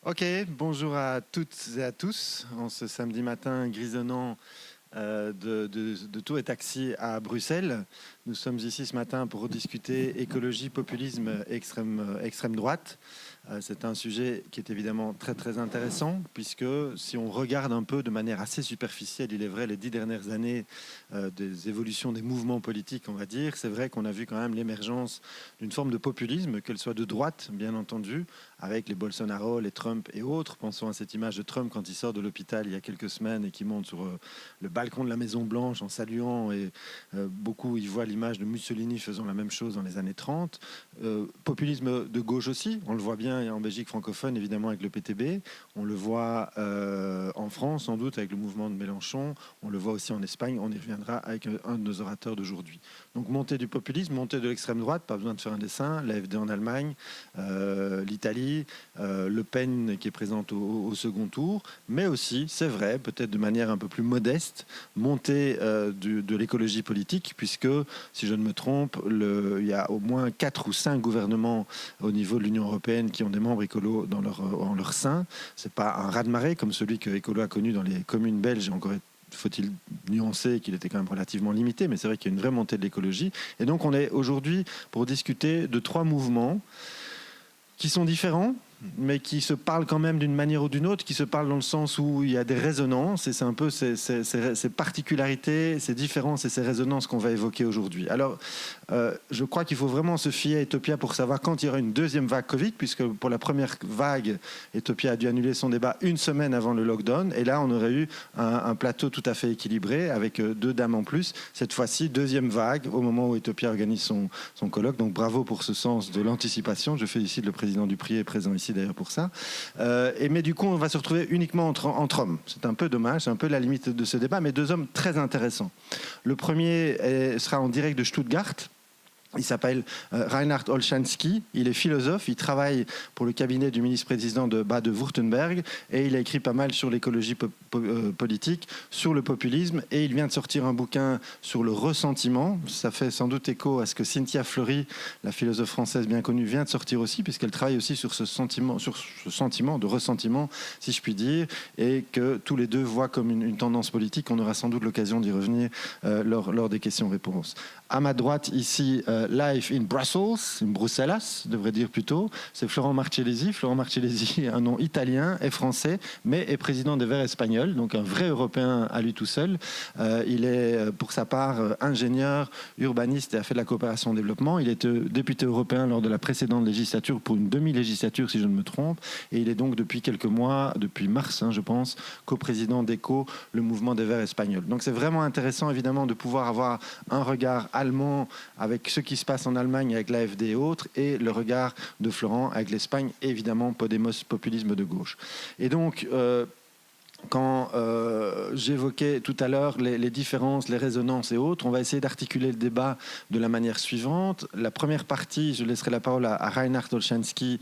Ok, bonjour à toutes et à tous. En ce samedi matin grisonnant de Tour et Taxi à Bruxelles, nous sommes ici ce matin pour discuter écologie, populisme, extrême droite. C'est un sujet qui est évidemment très très intéressant puisque si on regarde un peu de manière assez superficielle, il est vrai, les 10 dernières années des évolutions des mouvements politiques, on va dire, c'est vrai qu'on a vu quand même l'émergence d'une forme de populisme, qu'elle soit de droite, bien entendu, avec les Bolsonaro, les Trump et autres. Pensons à cette image de Trump quand il sort de l'hôpital il y a quelques semaines et qui monte sur le balcon de la Maison Blanche en saluant, et beaucoup y voient l'image de Mussolini faisant la même chose dans les années 30. Populisme de gauche aussi, on le voit bien en Belgique francophone, évidemment avec le PTB, on le voit en France sans doute avec le mouvement de Mélenchon, on le voit aussi en Espagne, on y reviendra avec un de nos orateurs d'aujourd'hui. Donc montée du populisme, montée de l'extrême droite, pas besoin de faire un dessin, l'AfD en Allemagne, l'Italie, Le Pen qui est présente au second tour, mais aussi, c'est vrai, peut-être de manière un peu plus modeste, montée de l'écologie politique, puisque, si je ne me trompe, il y a au moins 4 ou 5 gouvernements au niveau de l'Union européenne qui ont des membres écolos en leur sein. Ce n'est pas un raz-de-marée comme celui que Écolo a connu dans les communes belges, et encore faut-il nuancer qu'il était quand même relativement limité, mais c'est vrai qu'il y a une vraie montée de l'écologie. Et donc on est aujourd'hui pour discuter de 3 mouvements qui sont différents, mais qui se parlent quand même d'une manière ou d'une autre, qui se parlent dans le sens où il y a des résonances, et c'est un peu ces particularités, ces différences et ces résonances qu'on va évoquer aujourd'hui. Alors, je crois qu'il faut vraiment se fier à Utopia pour savoir quand il y aura une deuxième vague Covid, puisque pour la première vague, Utopia a dû annuler son débat une semaine avant le lockdown, et là, on aurait eu un plateau tout à fait équilibré, avec 2 dames en plus. Cette fois-ci, deuxième vague, au moment où Utopia organise son colloque, donc bravo pour ce sens de l'anticipation. Je félicite le président Duprier, présent ici d'ailleurs pour ça. Mais du coup, on va se retrouver uniquement entre hommes. C'est un peu dommage, c'est un peu la limite de ce débat, mais 2 hommes très intéressants. Le premier sera en direct de Stuttgart. Il s'appelle Reinhard Olschanski, il est philosophe, il travaille pour le cabinet du ministre-président de Bade-Württemberg et il a écrit pas mal sur l'écologie politique, sur le populisme, et il vient de sortir un bouquin sur le ressentiment. Ça fait sans doute écho à ce que Cynthia Fleury, la philosophe française bien connue, vient de sortir aussi, puisqu'elle travaille aussi sur ce sentiment de ressentiment, si je puis dire, et que tous les deux voient comme une tendance politique. On aura sans doute l'occasion d'y revenir lors des questions-réponses. À ma droite, ici, live in Bruxelles, devrait dire plutôt, c'est Florent Marcellesi. Florent Marcellesi, un nom italien et français, mais est président des Verts espagnols, donc un vrai Européen à lui tout seul. Il est, pour sa part, ingénieur, urbaniste et a fait de la coopération au développement. Il est député européen lors de la précédente législature, pour une demi-législature, si je ne me trompe, et il est donc depuis quelques mois, depuis mars, je pense, coprésident d'ECO, le mouvement des Verts espagnols. Donc c'est vraiment intéressant, évidemment, de pouvoir avoir un regard allemand avec ce qui se passe en Allemagne avec l'AfD et autres, et le regard de Florent avec l'Espagne, et évidemment Podemos, populisme de gauche. Et donc quand j'évoquais tout à l'heure les différences, les résonances et autres, on va essayer d'articuler le débat de la manière suivante. La première partie, je laisserai la parole à Reinhard Olschanski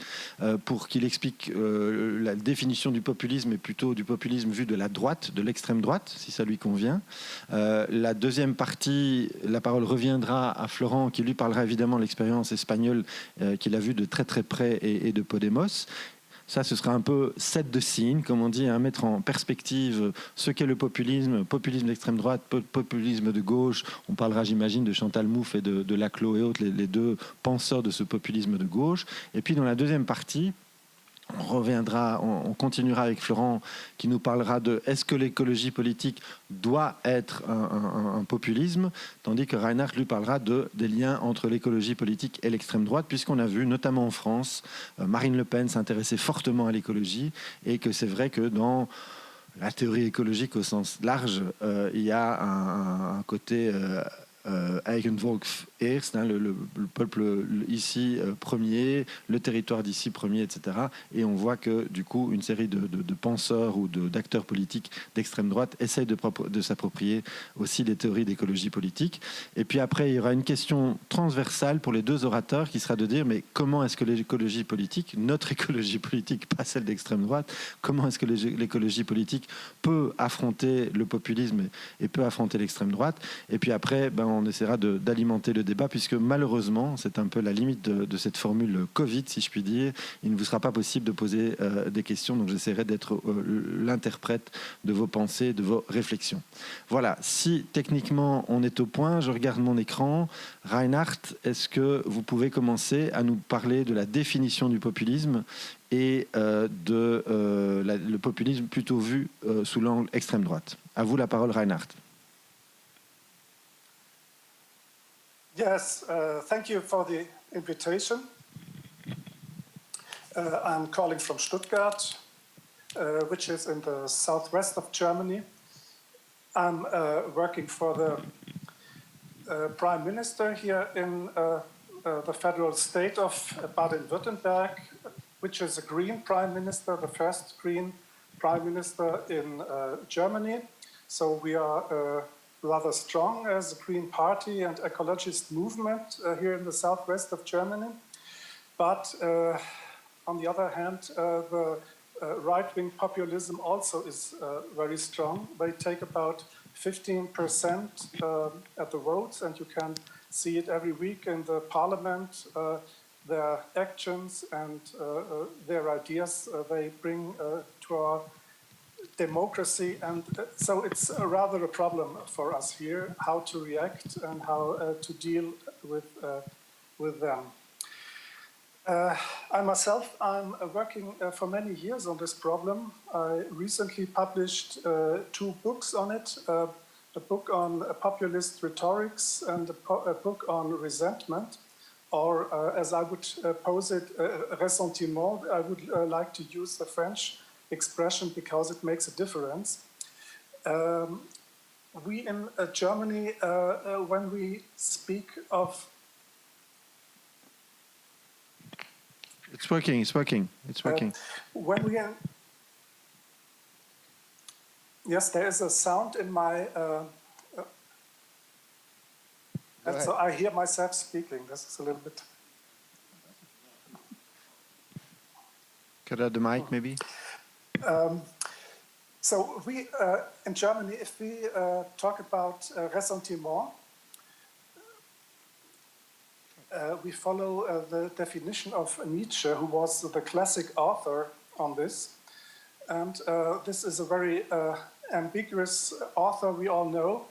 pour qu'il explique la définition du populisme, et plutôt du populisme vu de la droite, de l'extrême droite, si ça lui convient. La deuxième partie, la parole reviendra à Florent, qui lui parlera évidemment de l'expérience espagnole qu'il a vue de très très près, et de Podemos. Ça, ce sera un peu set the scene, comme on dit, mettre en perspective ce qu'est le populisme d'extrême droite, populisme de gauche. On parlera, j'imagine, de Chantal Mouffe et de Laclos et autres, les 2 penseurs de ce populisme de gauche. Et puis, dans la deuxième partie, on continuera avec Florent, qui nous parlera de est-ce que l'écologie politique doit être un populisme, tandis que Reinhard lui parlera des liens entre l'écologie politique et l'extrême droite, puisqu'on a vu, notamment en France, Marine Le Pen s'intéresser fortement à l'écologie, et que c'est vrai que dans la théorie écologique au sens large, il y a un côté Eigenvolk eerst, le peuple ici premier, le territoire d'ici premier, etc. Et on voit que du coup une série de penseurs ou d'acteurs politiques d'extrême droite essayent de s'approprier aussi les théories d'écologie politique. Et puis après, il y aura une question transversale pour les 2 orateurs, qui sera de dire, mais comment est-ce que l'écologie politique, notre écologie politique, pas celle d'extrême droite, comment est-ce que l'écologie politique peut affronter le populisme et peut affronter l'extrême droite. Et puis après, on essaiera d'alimenter le débat, puisque malheureusement, c'est un peu la limite de cette formule Covid, si je puis dire. Il ne vous sera pas possible de poser des questions, donc j'essaierai d'être l'interprète de vos pensées, de vos réflexions. Voilà, si techniquement on est au point, je regarde mon écran. Reinhard, est-ce que vous pouvez commencer à nous parler de la définition du populisme et le populisme plutôt vu sous l'angle extrême droite? À vous la parole, Reinhard. Yes, thank you for the invitation. I'm calling from Stuttgart, which is in the southwest of Germany. I'm working for the Prime Minister here in the federal state of Baden-Württemberg, which is a Green Prime Minister, the first Green Prime Minister in Germany. So we are rather strong as a Green Party and ecologist movement here in the southwest of Germany. But on the other hand, the right-wing populism also is very strong. They take about 15% at the votes, and you can see it every week in the parliament. Their actions and their ideas they bring to our democracy, and so it's rather a problem for us here, how to react and how to deal with them. I myself, I'm working for many years on this problem. I recently published 2 books on it, a book on populist rhetorics and a book on resentment, or as I would pose it, ressentiment. I would like to use the French expression because it makes a difference. We in Germany, when we speak of... It's working, it's working, it's working. When we... Yes, there is a sound in my... and so I hear myself speaking. This is a little bit... Cut out the mic, maybe? So we, in Germany, if we talk about ressentiment, we follow the definition of Nietzsche, who was the classic author on this. And this is a very ambiguous author, we all know.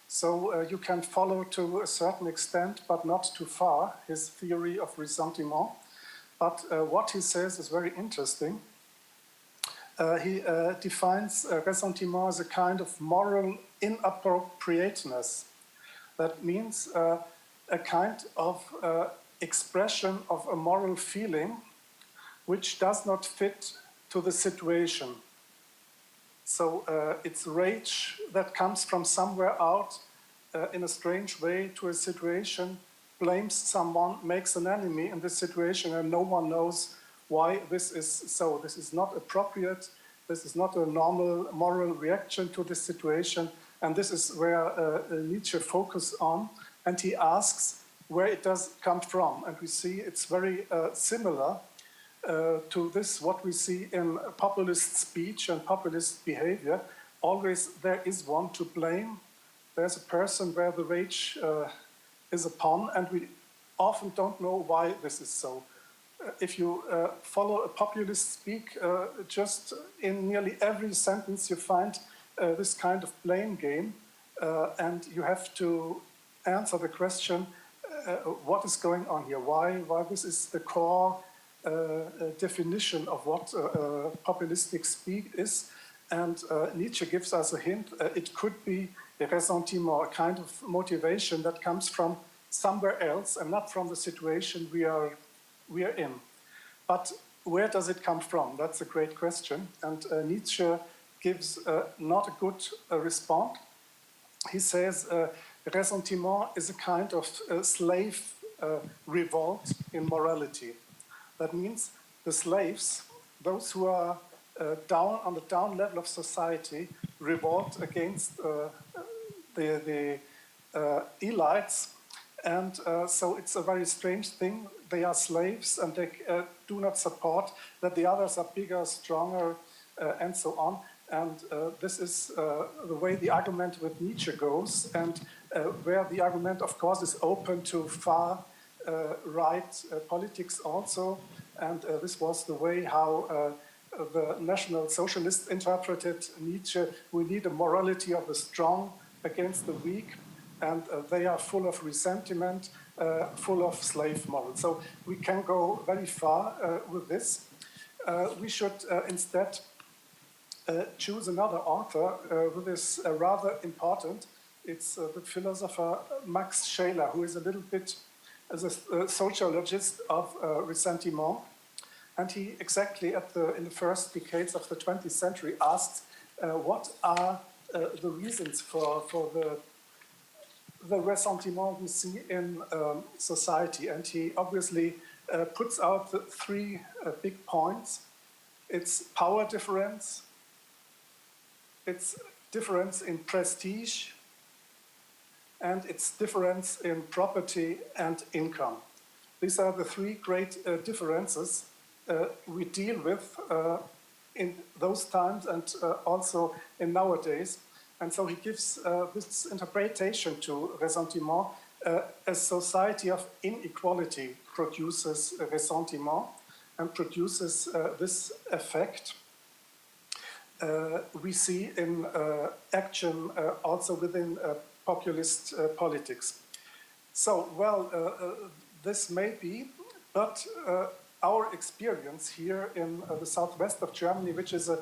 So you can follow to a certain extent, but not too far, his theory of ressentiment. But what he says is very interesting. He defines ressentiment as a kind of moral inappropriateness. That means a kind of expression of a moral feeling which does not fit to the situation. So it's rage that comes from somewhere out in a strange way to a situation, blames someone, makes an enemy in this situation, and no one knows why this is so. This is not appropriate. This is not a normal moral reaction to this situation. And this is where Nietzsche focuses on. And he asks where it does come from. And we see it's very similar to this, what we see in populist speech and populist behavior. Always there is one to blame. There's a person where the rage is upon, and we often don't know why this is so. If you follow a populist speak, just in nearly every sentence you find this kind of blame game, and you have to answer the question, what is going on here? Why this is the core definition of what populistic speak is. And Nietzsche gives us a hint. It could be a ressentiment, a kind of motivation that comes from somewhere else and not from the situation we are in. But where does it come from? That's a great question. And Nietzsche gives not a good response. He says ressentiment is a kind of slave revolt in morality. That means the slaves, those who are down on the down level of society, revolt against the elites. And so it's a very strange thing. They are slaves and they do not support that the others are bigger, stronger, and so on. And this is the way the argument with Nietzsche goes. And where the argument, of course, is open to far right politics also. And this was the way how the National Socialists interpreted Nietzsche. We need a morality of the strong against the weak, and they are full of resentment, full of slave morals. So we can go very far with this. We should instead choose another author who is rather important. It's the philosopher Max Scheler, who is a little bit as a sociologist of ressentiment. And he exactly in the first decades of the 20th century asked what are the reasons for the ressentiment we see in society. And he obviously puts out the three big points. It's power difference, it's difference in prestige, and its difference in property and income. These are the three great differences we deal with in those times and also in nowadays. And so he gives this interpretation to ressentiment. A society of inequality produces ressentiment and produces this effect. We see in action also within populist politics. So, well, this may be, but our experience here in the southwest of Germany, which is a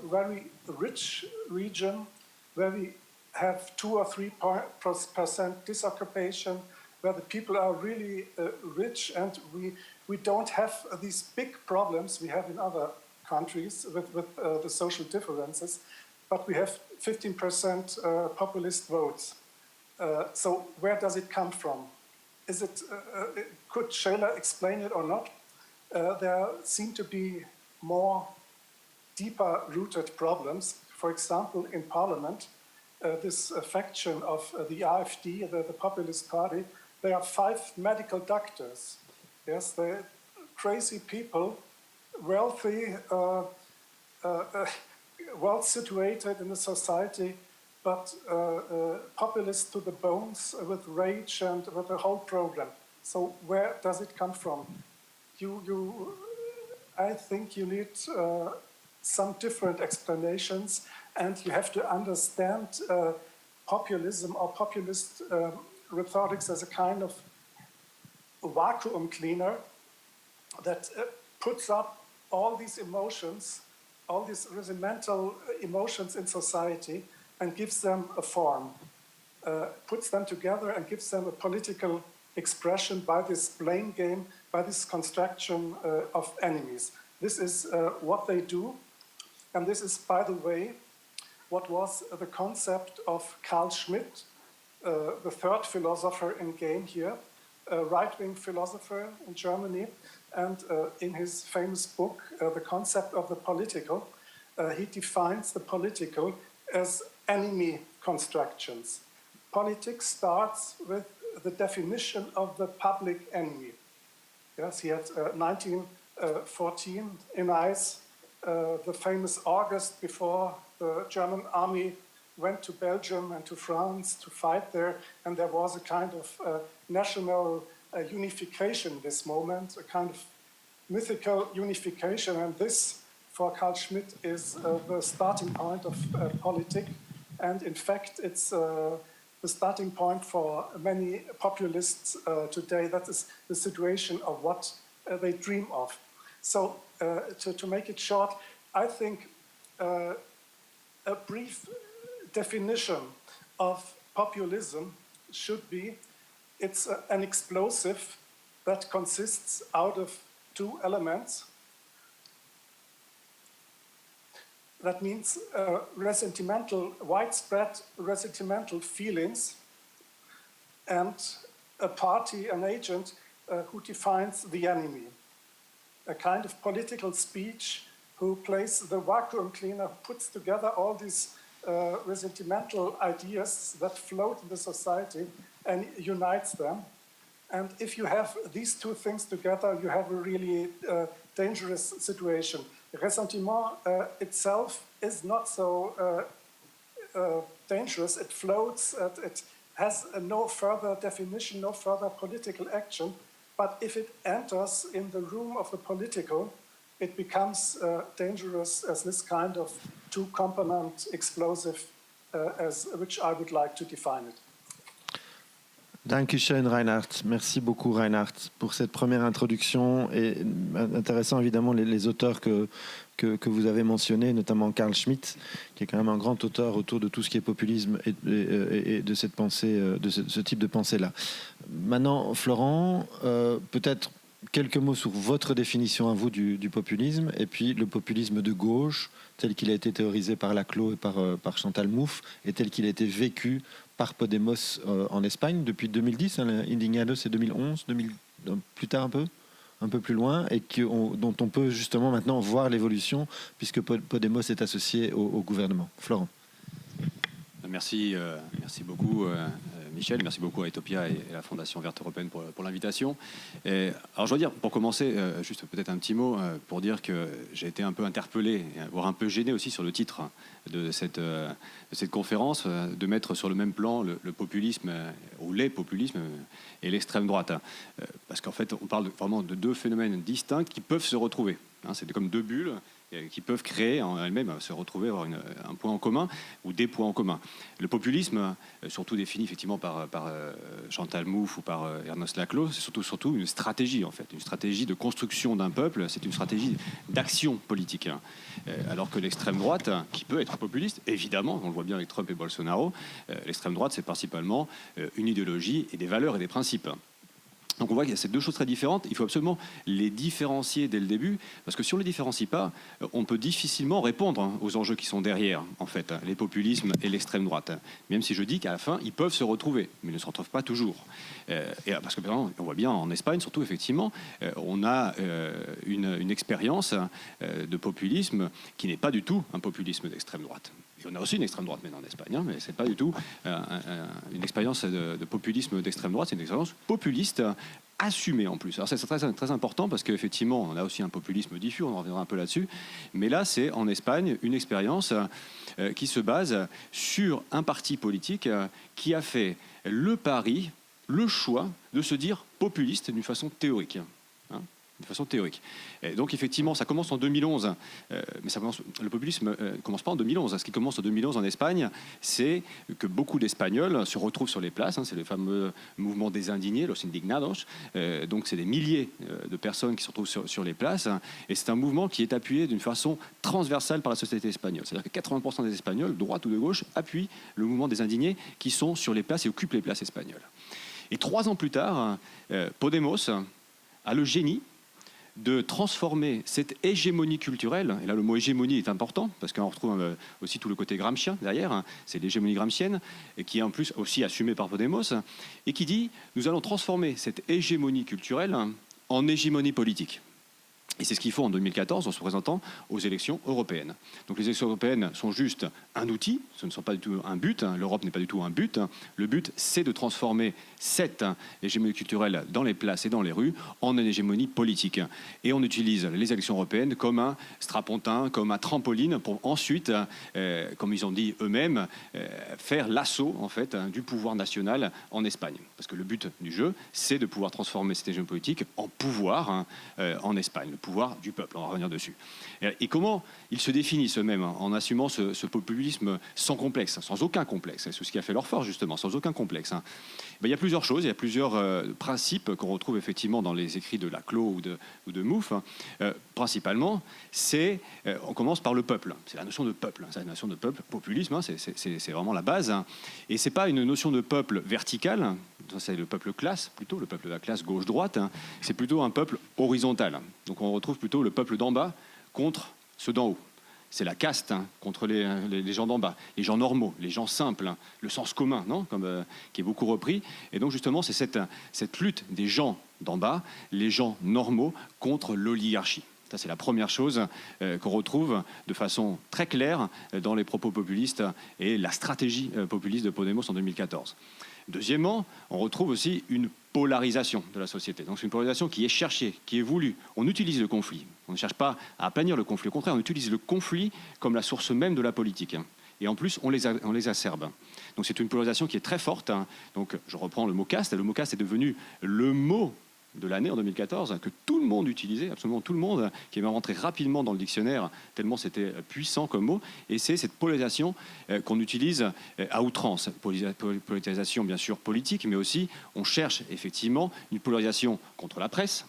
very rich region, where we have 2 or 3% disoccupation, where the people are really rich, and we don't have these big problems we have in other countries with the social differences, but we have 15% populist votes. So where does it come from? Is it, could Scheler explain it or not? There seem to be more deeper rooted problems. For example, in parliament, this faction of the AfD, the Populist Party, there are 5 medical doctors. Yes, they're crazy people, wealthy, well situated in the society, but populist to the bones with rage and with the whole program. So where does it come from? I think you need some different explanations, and you have to understand populism or populist rhetorics as a kind of vacuum cleaner that puts up all these emotions, all these regimental emotions in society, and gives them a form, puts them together and gives them a political expression by this blame game, by this construction of enemies. This is what they do, and this is, by the way, what was the concept of Carl Schmitt, the third philosopher in game here, a right-wing philosopher in Germany, and in his famous book, The Concept of the Political, he defines the political as enemy constructions. Politics starts with the definition of the public enemy. Yes, he had 1914 in eyes, the famous August before the German army went to Belgium and to France to fight there, and there was a kind of national unification in this moment, a kind of mythical unification, and this, for Carl Schmitt, is the starting point of politics, and in fact it's the starting point for many populists today. That is the situation of what they dream of. So to make it short, I think a brief definition of populism should be it's an explosive that consists out of 2 elements. That means widespread ressentimental feelings, and a party, an agent who defines the enemy. A kind of political speech who plays the vacuum cleaner, puts together all these ressentimental ideas that float in the society and unites them. And if you have these 2 things together, you have a really dangerous situation. Ressentiment itself is not so dangerous. It floats, has no further definition, no further political action. But if it enters in the room of the political, it becomes dangerous as this kind of two-component explosive, as which I would like to define it. Dankeschön, Reinhard. Merci beaucoup, Reinhard, pour cette première introduction. Et intéressant, évidemment, les auteurs que vous avez mentionnés, notamment Carl Schmitt, qui est quand même un grand auteur autour de tout ce qui est populisme et de cette pensée, de ce type de pensée-là. Maintenant, Florent, peut-être quelques mots sur votre définition à vous du populisme, et puis le populisme de gauche, tel qu'il a été théorisé par Laclos et par Chantal Mouffe, et tel qu'il a été vécu par Podemos en Espagne depuis 2010. Indignados, c'est 2011, plus tard un peu plus loin, et dont on peut justement maintenant voir l'évolution, puisque Podemos est associé au gouvernement. Florent. Merci beaucoup Michel, merci beaucoup à Ethiopia et la Fondation Verte Européenne pour l'invitation. Alors je dois dire, pour commencer, juste peut-être un petit mot pour dire que j'ai été un peu interpellé, voire un peu gêné aussi sur le titre de cette conférence, de mettre sur le même plan le populisme ou les populismes et l'extrême droite. Parce qu'en fait, on parle vraiment de deux phénomènes distincts qui peuvent se retrouver. C'est comme deux bulles qui peuvent créer en elles-mêmes, se retrouver, avoir un point en commun ou des points en commun. Le populisme, surtout défini effectivement par Chantal Mouffe ou par Ernest Laclos, c'est surtout une stratégie en fait, une stratégie de construction d'un peuple, c'est une stratégie d'action politique. Alors que l'extrême droite, qui peut être populiste, évidemment, on le voit bien avec Trump et Bolsonaro, l'extrême droite c'est principalement une idéologie et des valeurs et des principes. Donc on voit qu'il y a ces deux choses très différentes. Il faut absolument les différencier dès le début, parce que si on ne les différencie pas, on peut difficilement répondre aux enjeux qui sont derrière, en fait, les populismes et l'extrême droite. Même si je dis qu'à la fin, ils peuvent se retrouver, mais ils ne se retrouvent pas toujours. Parce que, par exemple, on voit bien en Espagne, surtout, effectivement, on a une expérience de populisme qui n'est pas du tout un populisme d'extrême droite. Et on a aussi une extrême droite maintenant en Espagne, mais ce n'est pas du tout une expérience de populisme d'extrême droite, c'est une expérience populiste assumée en plus. Alors c'est très, très important parce qu'effectivement, on a aussi un populisme diffus, on en reviendra un peu là-dessus, mais là, c'est en Espagne une expérience qui se base sur un parti politique qui a fait le pari, le choix de se dire populiste d'une façon théorique. De façon théorique. Et donc effectivement, ça commence en 2011, mais le populisme ne commence pas en 2011. Ce qui commence en 2011 en Espagne, c'est que beaucoup d'Espagnols se retrouvent sur les places, c'est le fameux mouvement des indignés, los indignados, donc c'est des milliers de personnes qui se retrouvent sur les places, et c'est un mouvement qui est appuyé d'une façon transversale par la société espagnole. C'est-à-dire que 80% des Espagnols, de droite ou de gauche, appuient le mouvement des indignés qui sont sur les places et occupent les places espagnoles. Et 3 ans plus tard, Podemos a le génie de transformer cette hégémonie culturelle, et là le mot hégémonie est important, parce qu'on retrouve aussi tout le côté gramscien derrière, c'est l'hégémonie gramscienne, et qui est en plus aussi assumée par Podemos, et qui dit « nous allons transformer cette hégémonie culturelle en hégémonie politique ». Et c'est ce qu'ils font en 2014 en se présentant aux élections européennes. Donc les élections européennes sont juste un outil, ce ne sont pas du tout un but, l'Europe n'est pas du tout un but. Le but, c'est de transformer cette hégémonie culturelle dans les places et dans les rues en une hégémonie politique. Et on utilise les élections européennes comme un strapontin, comme un trampoline pour ensuite, comme ils ont dit eux-mêmes, faire l'assaut en fait, du pouvoir national en Espagne. Parce que le but du jeu, c'est de pouvoir transformer cette hégémonie politique en pouvoir en Espagne. Le pouvoir du peuple, on va revenir dessus. Et comment ils se définissent eux-mêmes en assumant ce populisme sans complexe, sans aucun complexe. C'est ce qui a fait leur force, justement, sans aucun complexe. Il y a plusieurs choses, il y a plusieurs principes qu'on retrouve effectivement dans les écrits de Laclos ou de Mouffe. Principalement, on commence par le peuple. C'est la notion de peuple. C'est la notion de peuple, populisme, c'est vraiment la base. Et ce n'est pas une notion de peuple vertical, c'est le peuple classe, plutôt le peuple de la classe gauche-droite. C'est plutôt un peuple horizontal. Donc on retrouve plutôt le peuple d'en bas contre ceux d'en haut. C'est la caste contre les gens d'en bas, les gens normaux, les gens simples, le sens commun, non qui est beaucoup repris. Et donc justement, c'est cette lutte des gens d'en bas, les gens normaux, contre l'oligarchie. Ça, c'est la première chose qu'on retrouve de façon très claire dans les propos populistes et la stratégie populiste de Podemos en 2014. Deuxièmement, on retrouve aussi une polarisation de la société. Donc c'est une polarisation qui est cherchée, qui est voulue. On utilise le conflit. On ne cherche pas à aplanir le conflit. Au contraire, on utilise le conflit comme la source même de la politique. et en plus on les acerbe. Donc c'est une polarisation qui est très forte. Donc je reprends le mot caste. Le mot caste est devenu le mot de l'année en 2014, que tout le monde utilisait, absolument tout le monde, qui est même rentré rapidement dans le dictionnaire, tellement c'était puissant comme mot. Et c'est cette polarisation qu'on utilise à outrance. Polarisation bien sûr politique, mais aussi on cherche effectivement une polarisation contre la presse.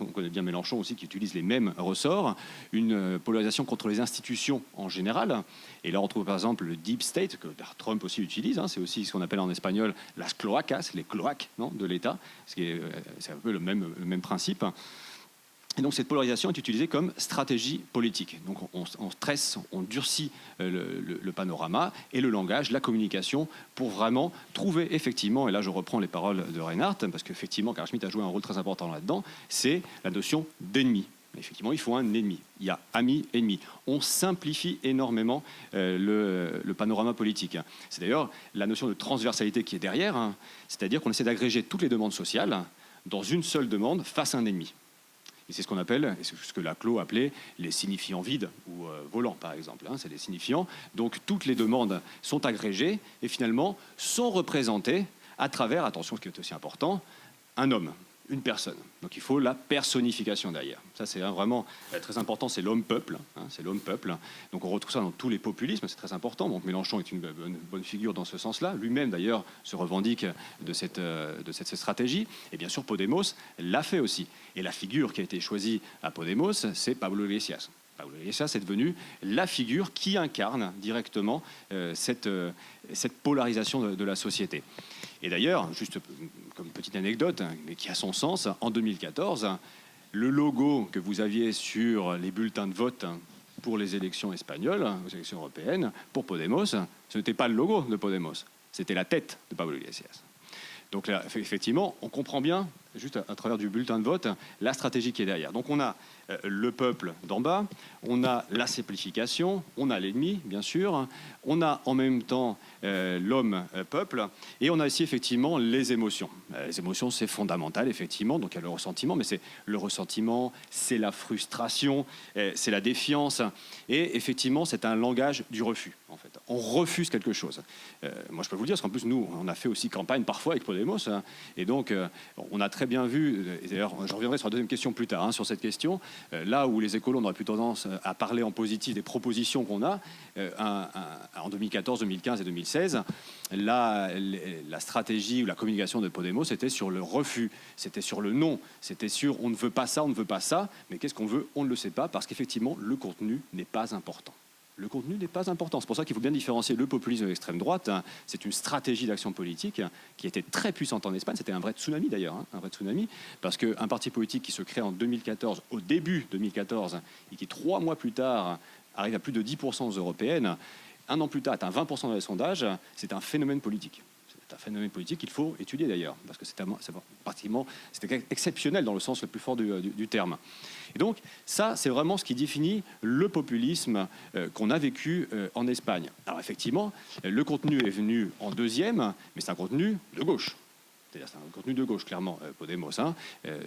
On connaît bien Mélenchon aussi qui utilise les mêmes ressorts, une polarisation contre les institutions en général. Et là, on trouve par exemple le deep state, que Trump aussi utilise. C'est aussi ce qu'on appelle en espagnol las cloacas, les cloaques de l'État. C'est un peu le même principe. Et donc cette polarisation est utilisée comme stratégie politique. Donc on stresse, on durcit le panorama et le langage, la communication, pour vraiment trouver effectivement, et là je reprends les paroles de Reinhardt, parce qu'effectivement Carl Schmitt a joué un rôle très important là-dedans, c'est la notion d'ennemi. Effectivement, il faut un ennemi. Il y a ami, ennemi. On simplifie énormément le panorama politique. C'est d'ailleurs la notion de transversalité qui est derrière, c'est-à-dire qu'on essaie d'agréger toutes les demandes sociales dans une seule demande face à un ennemi. Et c'est ce qu'on appelle, et c'est ce que Laclos appelait les signifiants vides ou volants, par exemple. C'est les signifiants. Donc toutes les demandes sont agrégées et finalement sont représentées à travers, attention, ce qui est aussi important, un homme, une personne. Donc il faut la personnification derrière. Ça c'est vraiment très important, c'est l'homme-peuple. C'est l'homme-peuple. Donc on retrouve ça dans tous les populismes, c'est très important. Donc Mélenchon est une bonne figure dans ce sens-là. Lui-même d'ailleurs se revendique de cette stratégie. Et bien sûr Podemos l'a fait aussi. Et la figure qui a été choisie à Podemos, c'est Pablo Iglesias. Pablo Iglesias est devenu la figure qui incarne directement cette polarisation de la société. Et d'ailleurs, juste comme petite anecdote, mais qui a son sens, en 2014, le logo que vous aviez sur les bulletins de vote pour les élections espagnoles, aux élections européennes, pour Podemos, ce n'était pas le logo de Podemos, c'était la tête de Pablo Iglesias. Donc là, effectivement, on comprend bien, juste à travers du bulletin de vote, la stratégie qui est derrière. Donc on a le peuple d'en bas, on a la simplification, on a l'ennemi, bien sûr, on a en même temps l'homme-peuple, et on a ici effectivement les émotions. Les émotions, c'est fondamental, effectivement, donc il y a le ressentiment, mais c'est le ressentiment, c'est la frustration, c'est la défiance, et effectivement, c'est un langage du refus, en fait. On refuse quelque chose. Moi, je peux vous le dire, parce qu'en plus, nous, on a fait aussi campagne parfois avec Podemos, et donc, on a très bien vu, et d'ailleurs, je reviendrai sur la deuxième question plus tard, sur cette question, là où les écolos, on aurait plutôt tendance à parler en positif des propositions qu'on a, en 2014, 2015 et 2016, la stratégie ou la communication de Podemos, c'était sur le refus, c'était sur le non, c'était sur on ne veut pas ça, on ne veut pas ça, mais qu'est-ce qu'on veut, on ne le sait pas, parce qu'effectivement, le contenu n'est pas important. Le contenu n'est pas important. C'est pour ça qu'il faut bien différencier le populisme de l'extrême droite. C'est une stratégie d'action politique qui était très puissante en Espagne. C'était un vrai tsunami d'ailleurs, un vrai tsunami, parce qu'un parti politique qui se crée en 2014, au début 2014, et qui 3 mois plus tard arrive à plus de 10% aux européennes, 1 an plus tard atteint 20% dans les sondages, c'est un phénomène politique. C'est un phénomène politique qu'il faut étudier d'ailleurs, parce que c'était exceptionnel dans le sens le plus fort du terme. Et donc, ça, c'est vraiment ce qui définit le populisme qu'on a vécu en Espagne. Alors effectivement, le contenu est venu en deuxième, mais c'est un contenu de gauche. C'est-à-dire c'est un contenu de gauche, clairement, Podemos.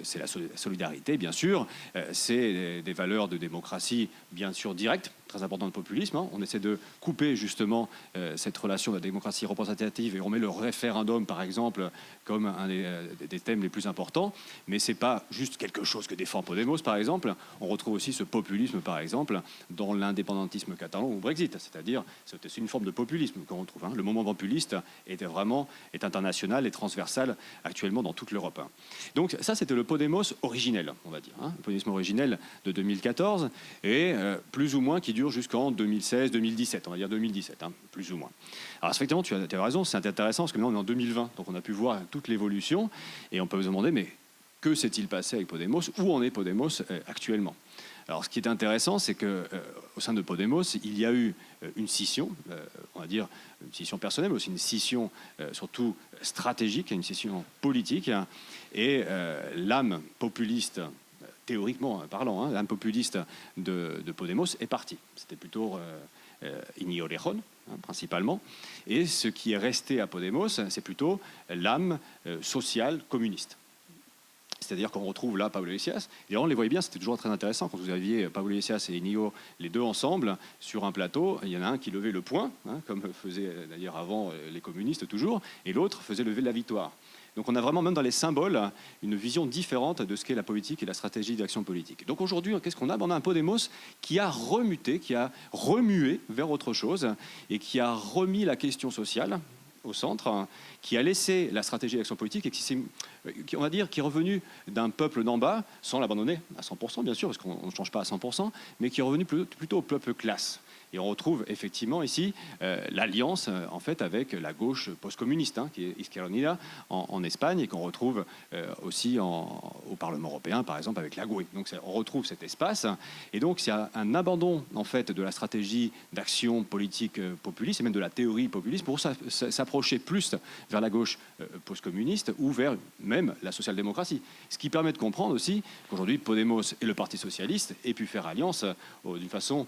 C'est la solidarité, bien sûr. C'est des valeurs de démocratie, bien sûr, directes, très importantes dans le populisme. On essaie de couper, justement, cette relation de la démocratie représentative et on met le référendum, par exemple, comme un des thèmes les plus importants. Mais ce n'est pas juste quelque chose que défend Podemos, par exemple. On retrouve aussi ce populisme, par exemple, dans l'indépendantisme catalan ou Brexit. C'est-à-dire, c'est une forme de populisme qu'on retrouve. Le mouvement populiste est international et transversal actuellement dans toute l'Europe. Donc ça, c'était le Podemos originel, on va dire. Le Podemos originel de 2014 et plus ou moins qui dure jusqu'en 2016-2017, on va dire 2017, plus ou moins. Alors effectivement, tu as raison, c'est intéressant parce que maintenant on est en 2020, donc on a pu voir toute l'évolution et on peut se demander, mais que s'est-il passé avec Podemos? Où en est Podemos actuellement? Alors, ce qui est intéressant, c'est qu'au sein de Podemos, il y a eu une scission, on va dire une scission personnelle, mais aussi une scission surtout stratégique, une scission politique. Et l'âme populiste, théoriquement parlant, l'âme populiste de Podemos est partie. C'était plutôt Iñigo Errejón, principalement. Et ce qui est resté à Podemos, c'est plutôt l'âme sociale communiste. C'est-à-dire qu'on retrouve là Pablo Iglesias. Et on les voyait bien, c'était toujours très intéressant quand vous aviez Pablo Iglesias et Íñigo, les deux ensemble, sur un plateau. Il y en a un qui levait le poing, hein, comme faisaient d'ailleurs avant les communistes toujours, et l'autre faisait lever la victoire. Donc on a vraiment, même dans les symboles, une vision différente de ce qu'est la politique et la stratégie d'action politique. Donc aujourd'hui, qu'est-ce qu'on a? On a un Podemos qui a remuté, qui a remué vers autre chose et qui a remis la question sociale au centre, qui a laissé la stratégie d'action politique et qui, on va dire, qui est revenu d'un peuple d'en bas, sans l'abandonner à 100%, bien sûr, parce qu'on ne change pas à 100%, mais qui est revenu plutôt au peuple classe. Et on retrouve effectivement ici l'alliance en fait avec la gauche post-communiste, hein, qui est Izquierda Unida en Espagne, et qu'on retrouve aussi au Parlement européen, par exemple, avec la GUE. Donc on retrouve cet espace. Et donc il y a un abandon en fait de la stratégie d'action politique populiste et même de la théorie populiste pour s'approcher plus vers la gauche post-communiste ou vers même la social-démocratie. Ce qui permet de comprendre aussi qu'aujourd'hui Podemos et le Parti socialiste aient pu faire alliance d'une façon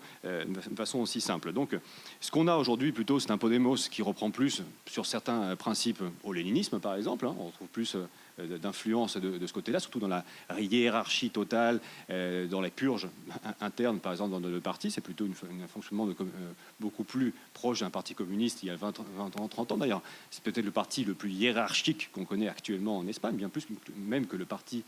aussi simple. Donc, ce qu'on a aujourd'hui plutôt, c'est un Podemos qui reprend plus sur certains principes au léninisme, par exemple. Hein. On trouve plus d'influence de ce côté-là, surtout dans la hiérarchie totale, dans les purges internes, par exemple, dans le parti. C'est plutôt un fonctionnement beaucoup plus proche d'un parti communiste il y a 20 ans, 30 ans d'ailleurs. C'est peut-être le parti le plus hiérarchique qu'on connaît actuellement en Espagne, bien plus même que le parti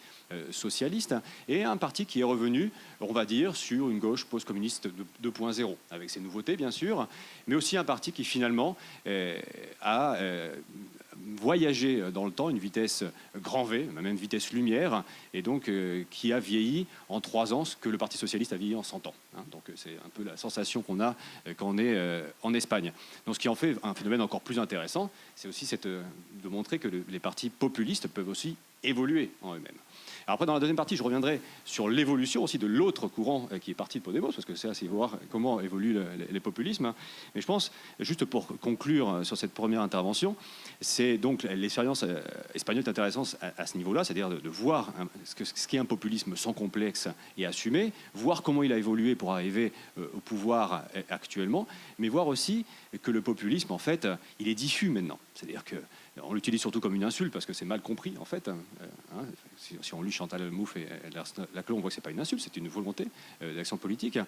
socialiste, et un parti qui est revenu, on va dire, sur une gauche post-communiste 2.0, avec ses nouveautés, bien sûr, mais aussi un parti qui, finalement, a voyagé dans le temps, une vitesse grand V, même vitesse lumière, et donc qui a vieilli en 3 ans ce que le Parti socialiste a vieilli en 100 ans. Hein. Donc c'est un peu la sensation qu'on a quand on est en Espagne. Donc ce qui en fait un phénomène encore plus intéressant, c'est aussi de montrer que les partis populistes peuvent aussi évoluer en eux-mêmes. Alors après, dans la deuxième partie, je reviendrai sur l'évolution aussi de l'autre courant qui est parti de Podemos, parce que c'est assez voir comment évoluent les populismes. Mais je pense, juste pour conclure sur cette première intervention, c'est donc l'expérience espagnole est intéressante à ce niveau-là, c'est-à-dire de voir ce qu'est un populisme sans complexe et assumé, voir comment il a évolué pour arriver au pouvoir actuellement, mais voir aussi que le populisme, en fait, il est diffus maintenant. C'est-à-dire qu'on l'utilise surtout comme une insulte parce que c'est mal compris, en fait. Hein, si on lit Chantal Mouffe et Laclos, on voit que ce n'est pas une insulte, c'est une volonté d'action politique.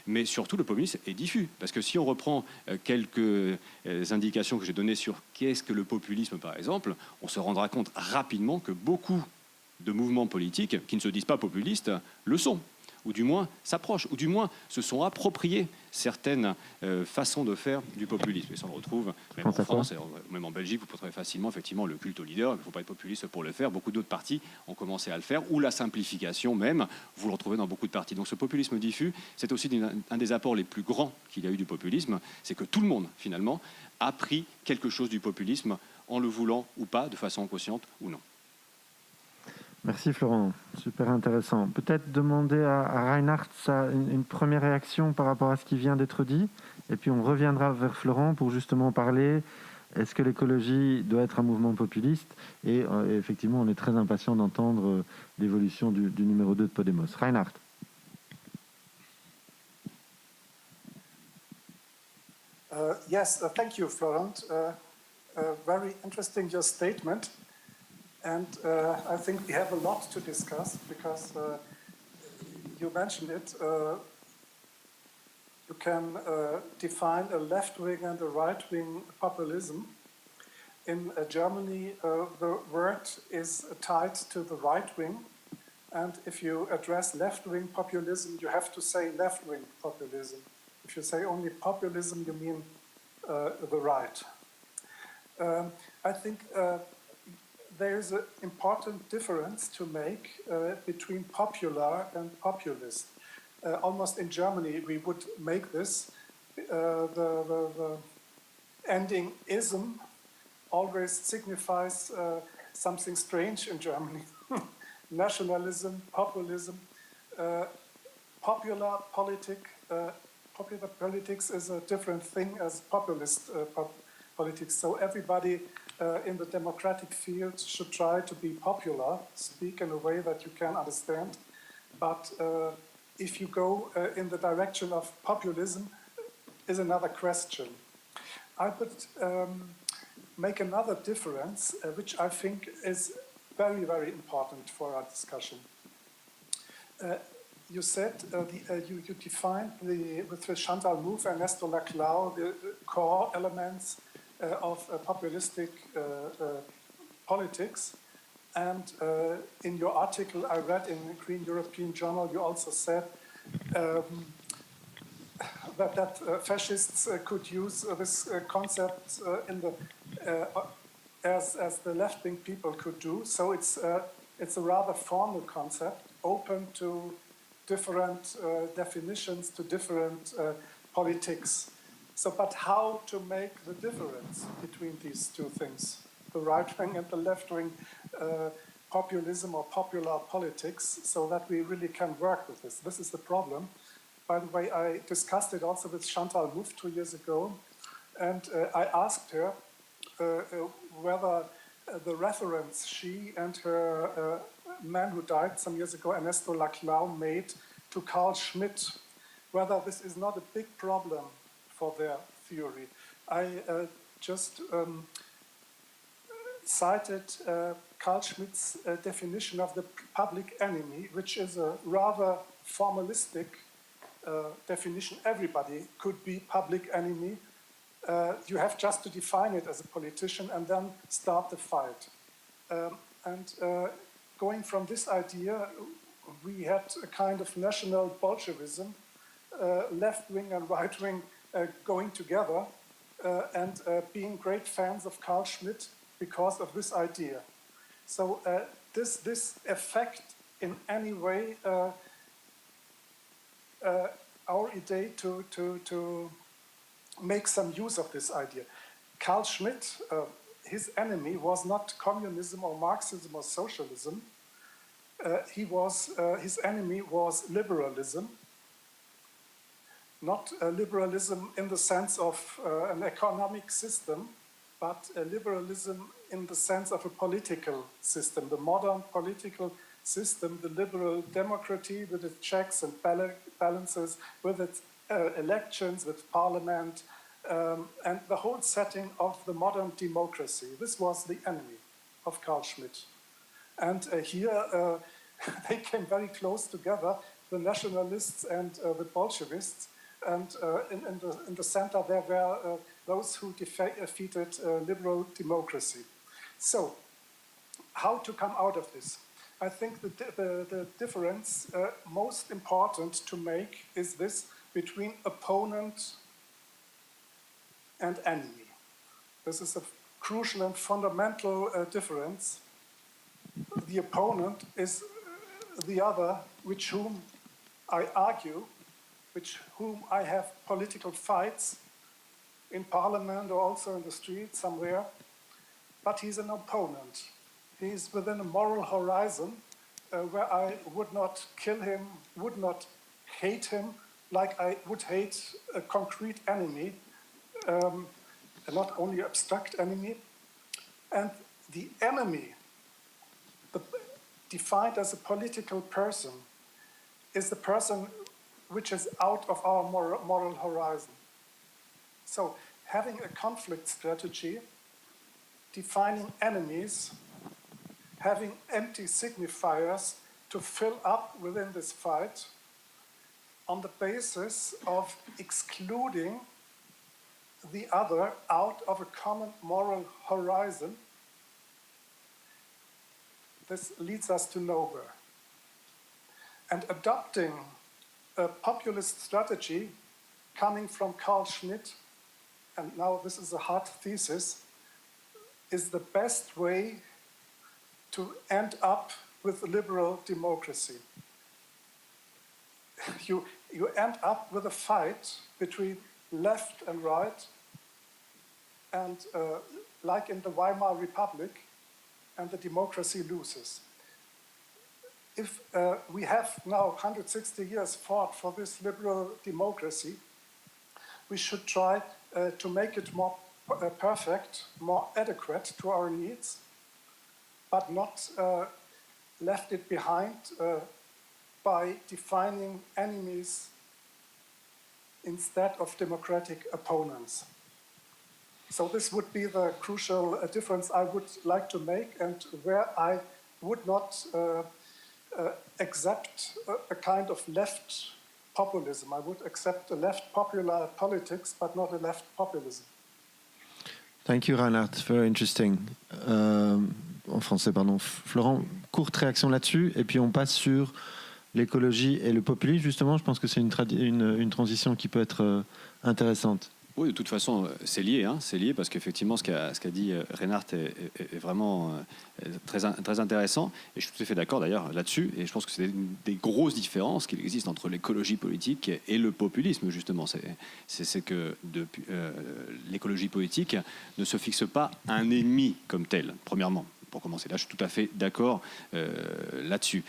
Mais surtout, le populisme est diffus. Parce que si on reprend quelques indications que j'ai données sur qu'est-ce que le populisme, par exemple, on se rendra compte rapidement que beaucoup de mouvements politiques qui ne se disent pas populistes le sont, ou du moins s'approchent, ou du moins se sont appropriés certaines façons de faire du populisme. Et ça, on le retrouve même en France, et même en Belgique, vous trouverez facilement effectivement le culte au leader. Il ne faut pas être populiste pour le faire. Beaucoup d'autres partis ont commencé à le faire, ou la simplification même, vous le retrouvez dans beaucoup de partis. Donc ce populisme diffus, c'est aussi un des apports les plus grands qu'il y a eu du populisme, c'est que tout le monde, finalement, a pris quelque chose du populisme, en le voulant ou pas, de façon consciente ou non. Merci Florent, super intéressant. Peut-être demander à Reinhard une première réaction par rapport à ce qui vient d'être dit, et puis on reviendra vers Florent pour justement parler, est-ce que l'écologie doit être un mouvement populiste? Et effectivement, on est très impatient d'entendre l'évolution du numéro 2 de Podemos. Reinhard. Yes, thank you, Florent. Very interesting your statement. And I think we have a lot to discuss because you mentioned it. You can define a left-wing and a right-wing populism. In Germany, the word is tied to the right-wing. And if you address left-wing populism, you have to say left-wing populism. If you say only populism, you mean the right. I think there's an important difference to make between popular and populist. Almost in Germany, we would make this. The ending ism always signifies something strange in Germany. Nationalism, populism, popular politics is a different thing as populist politics. So everybody in the democratic field should try to be popular, speak in a way that you can understand. But if you go in the direction of populism, is another question. I would make another difference, which I think is very, very important for our discussion. You said, you defined with Chantal Mouffe and Ernesto Laclau the core elements of populistic politics. And in your article I read in the Green European Journal, you also said that fascists could use this concept as the left-wing people could do. So it's a rather formal concept, open to different definitions, to different politics. So, but how to make the difference between these two things, the right-wing and the left-wing populism or popular politics, so that we really can work with this. This is the problem. By the way, I discussed it also with Chantal Mouffe 2 years ago, and I asked her whether the reference she and her man who died some years ago, Ernesto Laclau, made to Carl Schmitt, whether this is not a big problem for their theory. I just cited Carl Schmitt's definition of the public enemy, which is a rather formalistic definition. Everybody could be public enemy. You have just to define it as a politician and then start the fight. Going from this idea, we had a kind of national Bolshevism, left-wing and right-wing going together, and being great fans of Carl Schmitt because of this idea. So this effect in any way our idea to make some use of this idea. Carl Schmitt, his enemy was not communism or Marxism or socialism. His enemy was liberalism. Not liberalism in the sense of an economic system, but liberalism in the sense of a political system, the modern political system, the liberal democracy with its checks and balances, with its elections, with parliament, and the whole setting of the modern democracy. This was the enemy of Carl Schmitt. And here they came very close together, the nationalists and the Bolshevists, and in the center there were those who defeated liberal democracy. So, how to come out of this? I think the difference most important to make is this between opponent and enemy. This is a crucial and fundamental difference. The opponent is the other with whom I argue, with whom I have political fights in parliament or also in the street somewhere, but he's an opponent. He's within a moral horizon where I would not kill him, would not hate him like I would hate a concrete enemy, not only abstract enemy. And the enemy, defined as a political person, is the person which is out of our moral horizon. So having a conflict strategy, defining enemies, having empty signifiers to fill up within this fight on the basis of excluding the other out of a common moral horizon, this leads us to nowhere. And adopting a populist strategy coming from Carl Schmitt, and now this is a hard thesis, is the best way to end up with liberal democracy. You end up with a fight between left and right, and like in the Weimar Republic, and the democracy loses. If we have now 160 years fought for this liberal democracy, we should try to make it more perfect, more adequate to our needs, but not left it behind by defining enemies instead of democratic opponents. So this would be the crucial difference I would like to make, and where I would not accept a kind of left populism. I would accept a left popular politics, but not a left populism. Thank you, Reinhard. Very interesting. En français, pardon. Florent, courte réaction là-dessus, et puis on passe sur l'écologie et le populisme. Justement, je pense que c'est une transition qui peut être intéressante. Oui, de toute façon, c'est lié, c'est lié parce qu'effectivement, ce qu'a dit Reinhard est vraiment très intéressant. Et je suis tout à fait d'accord d'ailleurs là-dessus. Et je pense que c'est des grosses différences qu'il existe entre l'écologie politique et le populisme, justement. C'est que l'écologie politique ne se fixe pas un ennemi comme tel, premièrement. Pour commencer, là, je suis tout à fait d'accord là-dessus.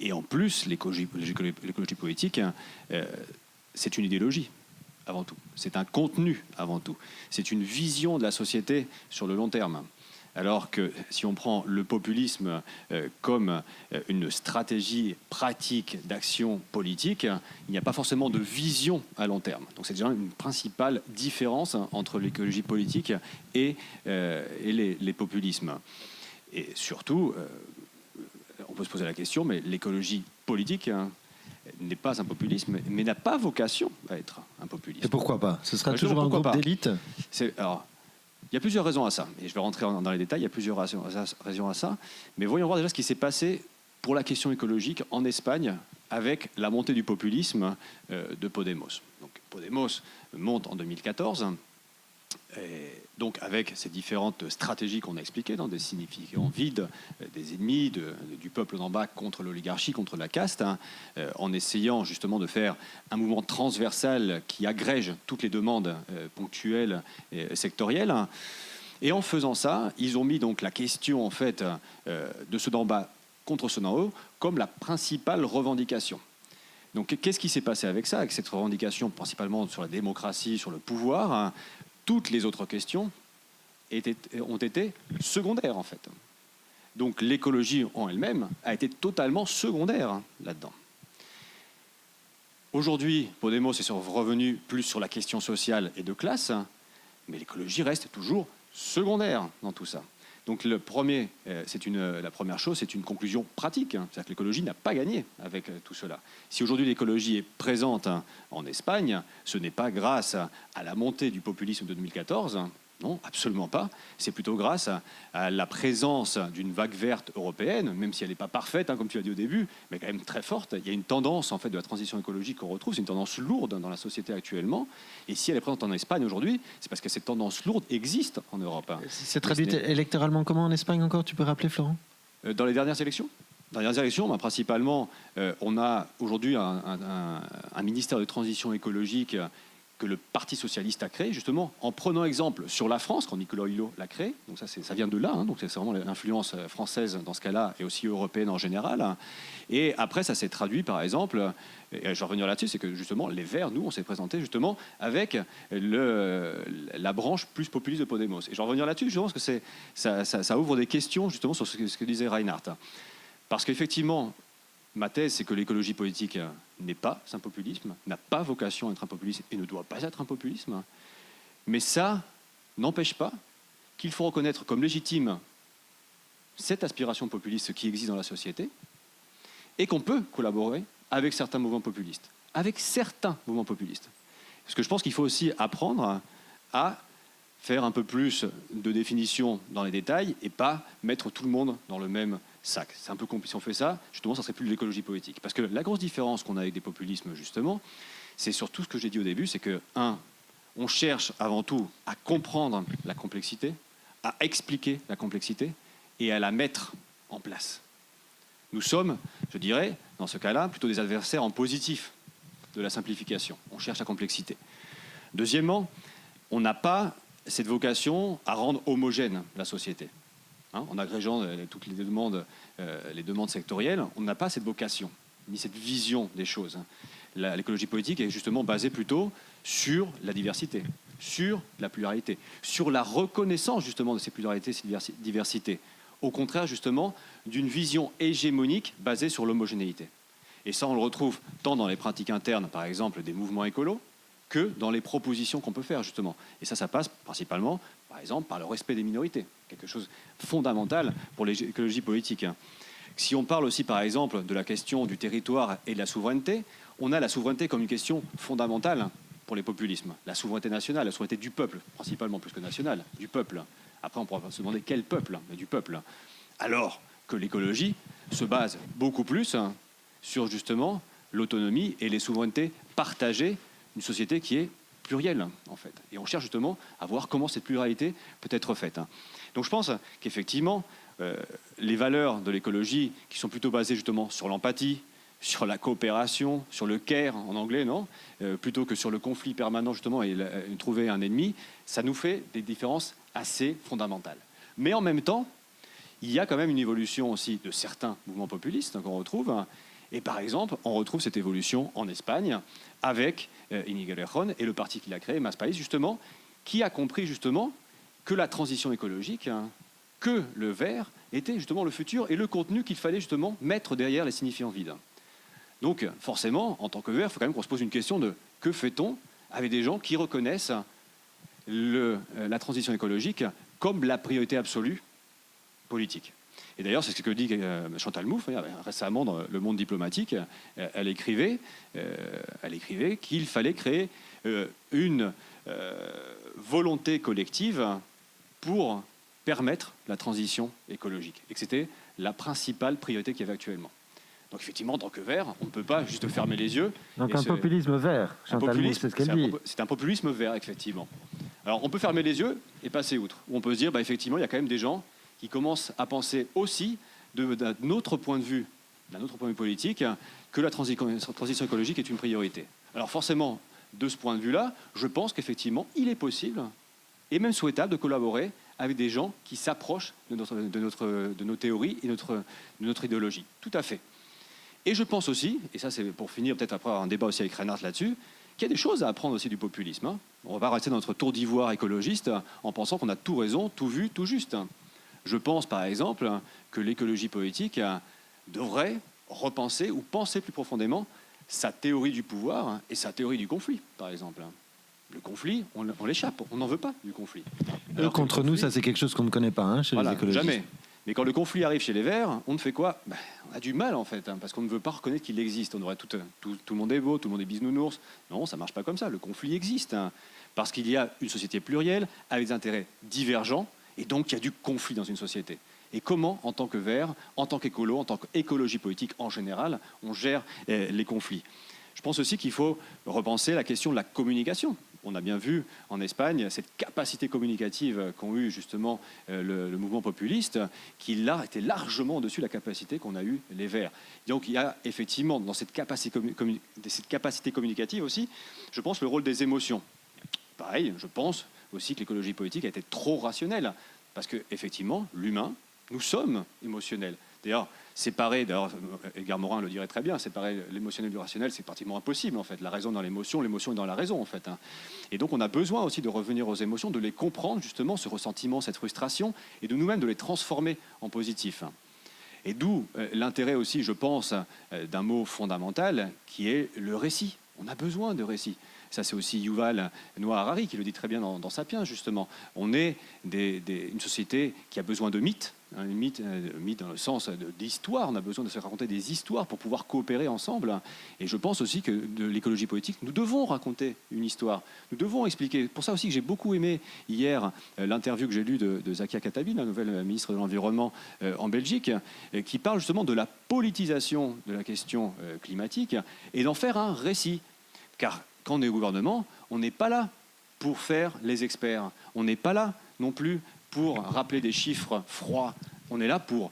Et en plus, l'écologie politique, c'est une idéologie. Avant tout. C'est un contenu avant tout. C'est une vision de la société sur le long terme. Alors que si on prend le populisme comme une stratégie pratique d'action politique, il n'y a pas forcément de vision à long terme. Donc c'est déjà une principale différence entre l'écologie politique et les populismes. Et surtout, on peut se poser la question, mais l'écologie politique n'est pas un populisme, mais n'a pas vocation à être un populisme. Et pourquoi pas? Ce sera toujours un groupe d'élite? Alors, il y a plusieurs raisons à ça, et je vais rentrer dans les détails, il y a plusieurs raisons à ça, mais voyons voir déjà ce qui s'est passé pour la question écologique en Espagne avec la montée du populisme de Podemos. Donc, Podemos monte en 2014, et donc avec ces différentes stratégies qu'on a expliquées, dans des significants vides, des ennemis du peuple d'en bas contre l'oligarchie, contre la caste, en essayant justement de faire un mouvement transversal qui agrège toutes les demandes ponctuelles et sectorielles. Et en faisant ça, ils ont mis donc la question en fait de ceux d'en bas contre ceux d'en haut comme la principale revendication. Donc qu'est-ce qui s'est passé avec ça, avec cette revendication principalement sur la démocratie, sur le pouvoir? Toutes les autres questions ont été secondaires, en fait. Donc l'écologie en elle-même a été totalement secondaire là-dedans. Aujourd'hui, Podemos est revenu plus sur la question sociale et de classe, mais l'écologie reste toujours secondaire dans tout ça. Donc la première chose, c'est une conclusion pratique. C'est-à-dire que l'écologie n'a pas gagné avec tout cela. Si aujourd'hui l'écologie est présente en Espagne, ce n'est pas grâce à la montée du populisme de 2014. Non, absolument pas. C'est plutôt grâce à la présence d'une vague verte européenne, même si elle n'est pas parfaite, comme tu l'as dit au début, mais quand même très forte. Il y a une tendance en fait de la transition écologique qu'on retrouve, c'est une tendance lourde dans la société actuellement. Et si elle est présente en Espagne aujourd'hui, c'est parce que cette tendance lourde existe en Europe. C'est traduit électoralement comment en Espagne encore? Tu peux rappeler, Florent? Dans les dernières élections. Dans les dernières élections, principalement, on a aujourd'hui un ministère de transition écologique que le Parti socialiste a créé, justement, en prenant exemple sur la France, quand Nicolas Hulot l'a créé. Donc ça vient de là, donc c'est vraiment l'influence française dans ce cas-là, et aussi européenne en général. Et après, ça s'est traduit, par exemple, et je vais revenir là-dessus, c'est que justement, les Verts, nous, on s'est présenté justement avec la branche plus populiste de Podemos. Et je vais revenir là-dessus, je pense que ça ouvre des questions, justement, sur ce que disait Reinhard. Parce qu'effectivement, ma thèse, c'est que l'écologie politique n'est pas un populisme, n'a pas vocation à être un populisme et ne doit pas être un populisme. Mais ça n'empêche pas qu'il faut reconnaître comme légitime cette aspiration populiste qui existe dans la société et qu'on peut collaborer avec certains mouvements populistes. Avec certains mouvements populistes. Parce que je pense qu'il faut aussi apprendre à faire un peu plus de définition dans les détails et pas mettre tout le monde dans le même sac. C'est un peu compliqué. Si on fait ça, justement, ça serait plus de l'écologie politique. Parce que la grosse différence qu'on a avec des populismes, justement, c'est surtout ce que j'ai dit au début, c'est que, on cherche avant tout à comprendre la complexité, à expliquer la complexité et à la mettre en place. Nous sommes, je dirais, dans ce cas-là, plutôt des adversaires en positif de la simplification. On cherche la complexité. Deuxièmement, on n'a pas cette vocation à rendre homogène la société. En agrégeant toutes les demandes sectorielles, on n'a pas cette vocation, ni cette vision des choses. L'écologie politique est justement basée plutôt sur la diversité, sur la pluralité, sur la reconnaissance justement de ces pluralités, ces diversités. Au contraire justement d'une vision hégémonique basée sur l'homogénéité. Et ça, on le retrouve tant dans les pratiques internes, par exemple, des mouvements écolos, que dans les propositions qu'on peut faire, justement. Et ça passe principalement, par exemple, par le respect des minorités, quelque chose de fondamental pour l'écologie politique. Si on parle aussi, par exemple, de la question du territoire et de la souveraineté, on a la souveraineté comme une question fondamentale pour les populismes. La souveraineté nationale, la souveraineté du peuple, principalement plus que nationale, du peuple. Après, on pourra se demander quel peuple, mais du peuple. Alors que l'écologie se base beaucoup plus sur, justement, l'autonomie et les souverainetés partagées d'une société qui est plurielle, en fait. Et on cherche justement à voir comment cette pluralité peut être faite. Donc je pense qu'effectivement, les valeurs de l'écologie qui sont plutôt basées justement sur l'empathie, sur la coopération, sur le care en anglais, non, plutôt que sur le conflit permanent justement et trouver un ennemi, ça nous fait des différences assez fondamentales. Mais en même temps, il y a quand même une évolution aussi de certains mouvements populistes qu'on retrouve. Et par exemple, on retrouve cette évolution en Espagne avec Iñigo Errejón et le parti qu'il a créé, Más País, justement, qui a compris justement que la transition écologique, que le vert était justement le futur et le contenu qu'il fallait justement mettre derrière les signifiants vides. Donc forcément, en tant que vert, il faut quand même qu'on se pose une question de que fait-on avec des gens qui reconnaissent la transition écologique comme la priorité absolue politique. Et d'ailleurs, c'est ce que dit Chantal Mouffe récemment dans Le Monde diplomatique. Elle écrivait qu'il fallait créer une volonté collective pour permettre la transition écologique et que c'était la principale priorité qu'il y avait actuellement. Donc effectivement, en tant que vert, on ne peut pas juste fermer les yeux. Donc un populisme vert, Chantal Mouffe, c'est ce qu'elle dit. C'est un populisme vert, effectivement. Alors on peut fermer les yeux et passer outre. Ou on peut se dire, effectivement, il y a quand même des gens qui commencent à penser aussi d'un autre point de vue politique, que la transition écologique est une priorité. Alors forcément, de ce point de vue-là, je pense qu'effectivement, il est possible et même souhaitable de collaborer avec des gens qui s'approchent de nos théories et de notre idéologie. Tout à fait. Et je pense aussi, et ça c'est pour finir, peut-être après avoir un débat aussi avec Reinhard là-dessus, qu'il y a des choses à apprendre aussi du populisme. On ne va pas rester dans notre tour d'ivoire écologiste en pensant qu'on a tout raison, tout vu, tout juste. Je pense par exemple que l'écologie politique devrait repenser ou penser plus profondément sa théorie du pouvoir et sa théorie du conflit, par exemple. Le conflit, on l'échappe, on n'en veut pas du conflit. Contre nous, ça c'est quelque chose qu'on ne connaît pas chez les écologistes. Jamais. Mais quand le conflit arrive chez les Verts, on ne fait quoi ? On a du mal en fait, parce qu'on ne veut pas reconnaître qu'il existe. On aurait tout le monde est beau, tout le monde est bisounours. Non, ça ne marche pas comme ça. Le conflit existe, parce qu'il y a une société plurielle, avec des intérêts divergents, et donc il y a du conflit dans une société. Et comment, en tant que Verts, en tant qu'écolo, en tant qu'écologie politique en général, on gère les conflits ? Je pense aussi qu'il faut repenser la question de la communication. On a bien vu en Espagne cette capacité communicative qu'ont eu justement le mouvement populiste, qui là était largement au-dessus de la capacité qu'on a eu les Verts. Donc il y a effectivement dans cette capacité communicative aussi, je pense, le rôle des émotions. Pareil, je pense aussi que l'écologie politique a été trop rationnelle, parce qu'effectivement, l'humain, nous sommes émotionnels. D'ailleurs, Edgar Morin le dirait très bien, séparer l'émotionnel du rationnel, c'est pratiquement impossible en fait. La raison dans l'émotion est dans la raison en fait. Et donc on a besoin aussi de revenir aux émotions, de les comprendre justement, ce ressentiment, cette frustration, et de nous-mêmes de les transformer en positif. Et d'où l'intérêt aussi, je pense, d'un mot fondamental qui est le récit. On a besoin de récits. Ça, c'est aussi Yuval Noah Harari qui le dit très bien dans Sapiens, justement. On est une société qui a besoin de mythes, mythes dans le sens d'histoire. On a besoin de se raconter des histoires pour pouvoir coopérer ensemble. Et je pense aussi que de l'écologie politique, nous devons raconter une histoire. Nous devons expliquer. Pour ça aussi que j'ai beaucoup aimé hier l'interview que j'ai lue de Zakia Khattabi, la nouvelle ministre de l'Environnement en Belgique, qui parle justement de la politisation de la question climatique et d'en faire un récit. Car quand on est au gouvernement, on n'est pas là pour faire les experts. On n'est pas là non plus pour rappeler des chiffres froids. On est là pour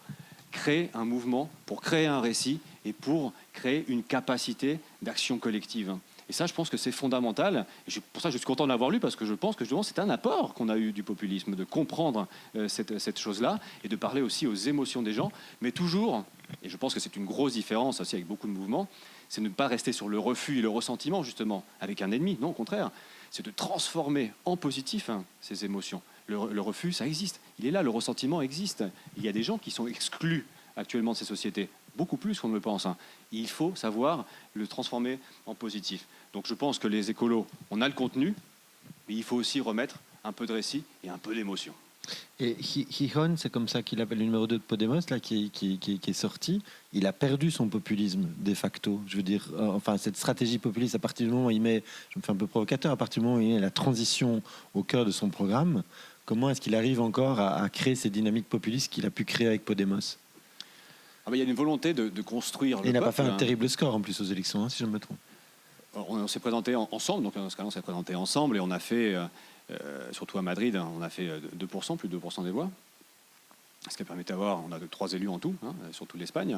créer un mouvement, pour créer un récit et pour créer une capacité d'action collective. Et ça, je pense que c'est fondamental. Et pour ça, je suis content de l'avoir lu, parce que je pense que justement, c'est un apport qu'on a eu du populisme, de comprendre cette chose-là et de parler aussi aux émotions des gens. Mais toujours, et je pense que c'est une grosse différence aussi avec beaucoup de mouvements, c'est ne pas rester sur le refus et le ressentiment, justement, avec un ennemi. Non, au contraire, c'est de transformer en positif ces émotions. Le refus, ça existe. Il est là, le ressentiment existe. Il y a des gens qui sont exclus actuellement de ces sociétés, beaucoup plus qu'on ne le pense. Il faut savoir le transformer en positif. Donc je pense que les écolos, on a le contenu, mais il faut aussi remettre un peu de récit et un peu d'émotion. Et Gijón, c'est comme ça qu'il appelle le numéro 2 de Podemos, là, qui est sorti. Il a perdu son populisme, de facto. Je veux dire, enfin, cette stratégie populiste, à partir du moment où il met, je me fais un peu provocateur, à partir du moment où il met la transition au cœur de son programme, comment est-ce qu'il arrive encore à créer ces dynamiques populistes qu'il a pu créer avec Podemos? Il y a une volonté de construire le peuple. Il n'a pas fait un terrible score, en plus, aux élections, si je me trompe. On s'est présenté ensemble, donc dans ce cas-là, on s'est présenté ensemble et on a fait, surtout à Madrid, on a fait 2%, plus de 2% des voix. Ce qui permet d'avoir, on a 3 élus en tout, sur toute l'Espagne.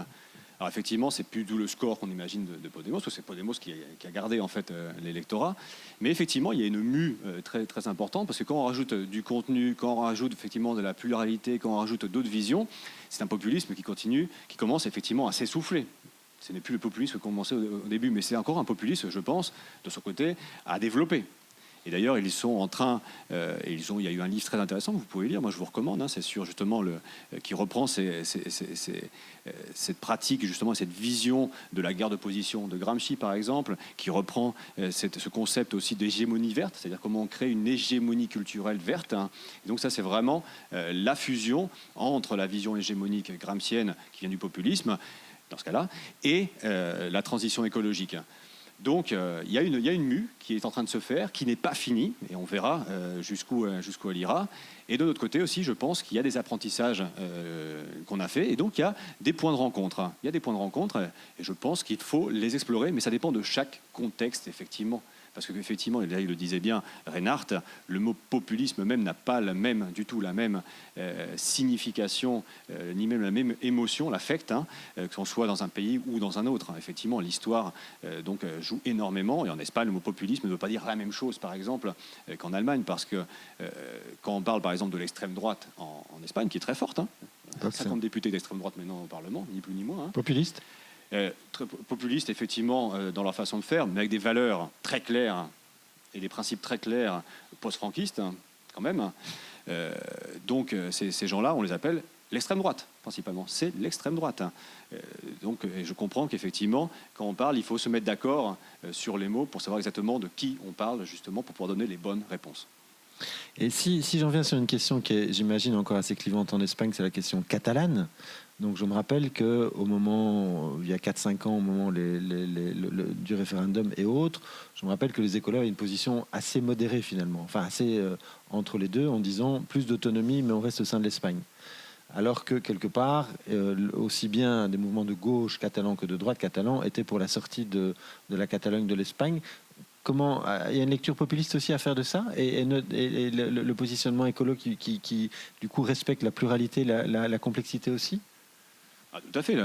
Alors effectivement, c'est plus d'où le score qu'on imagine de Podemos, parce que c'est Podemos qui a gardé en fait l'électorat. Mais effectivement, il y a une mue très, très importante, parce que quand on rajoute du contenu, quand on rajoute effectivement de la pluralité, quand on rajoute d'autres visions, c'est un populisme qui commence effectivement à s'essouffler. Ce n'est plus le populisme qu'on commençait au début, mais c'est encore un populisme, je pense, de son côté, à développer. Et d'ailleurs, ils sont en train, il y a eu un livre très intéressant que vous pouvez lire, moi je vous recommande, c'est sur justement qui reprend cette pratique, justement, cette vision de la guerre de position de Gramsci, par exemple, qui reprend ce concept aussi d'hégémonie verte, c'est-à-dire comment on crée une hégémonie culturelle verte. Et donc ça, c'est vraiment la fusion entre la vision hégémonique gramscienne qui vient du populisme, dans ce cas-là, et la transition écologique. Donc il y a une mue qui est en train de se faire, qui n'est pas finie, et on verra jusqu'où elle ira. Et de l'autre côté aussi, je pense qu'il y a des apprentissages qu'on a fait, et donc il y a des points de rencontre. Il y a des points de rencontre, et je pense qu'il faut les explorer, mais ça dépend de chaque contexte, effectivement. Parce qu'effectivement, il le disait bien Reinhardt, le mot populisme même n'a pas du tout la même signification, ni même la même émotion, l'affect, que l'on soit dans un pays ou dans un autre. Effectivement, l'histoire joue énormément. Et en Espagne, le mot populisme ne veut pas dire la même chose, par exemple, qu'en Allemagne. Parce que quand on parle, par exemple, de l'extrême droite en Espagne, qui est très forte, 50 députés d'extrême droite maintenant au Parlement, ni plus ni moins. Populiste très populiste, effectivement, dans leur façon de faire, mais avec des valeurs très claires et des principes très clairs post-franquistes, quand même. Donc, ces gens-là, on les appelle l'extrême droite, principalement. C'est l'extrême droite. Donc, je comprends qu'effectivement, quand on parle, il faut se mettre d'accord sur les mots pour savoir exactement de qui on parle, justement, pour pouvoir donner les bonnes réponses. Et si j'en viens sur une question qui est, j'imagine, encore assez clivante en Espagne, c'est la question catalane. Donc je me rappelle qu'au moment, il y a 4-5 ans, au moment du référendum et autres, je me rappelle que les écolos avaient une position assez modérée finalement, enfin assez entre les deux, en disant plus d'autonomie, mais on reste au sein de l'Espagne. Alors que quelque part, aussi bien des mouvements de gauche catalans que de droite catalans étaient pour la sortie de la Catalogne de l'Espagne. Comment, il y a une lecture populiste aussi à faire de ça, et le positionnement écolo qui du coup respecte la pluralité, la complexité aussi. Tout à fait.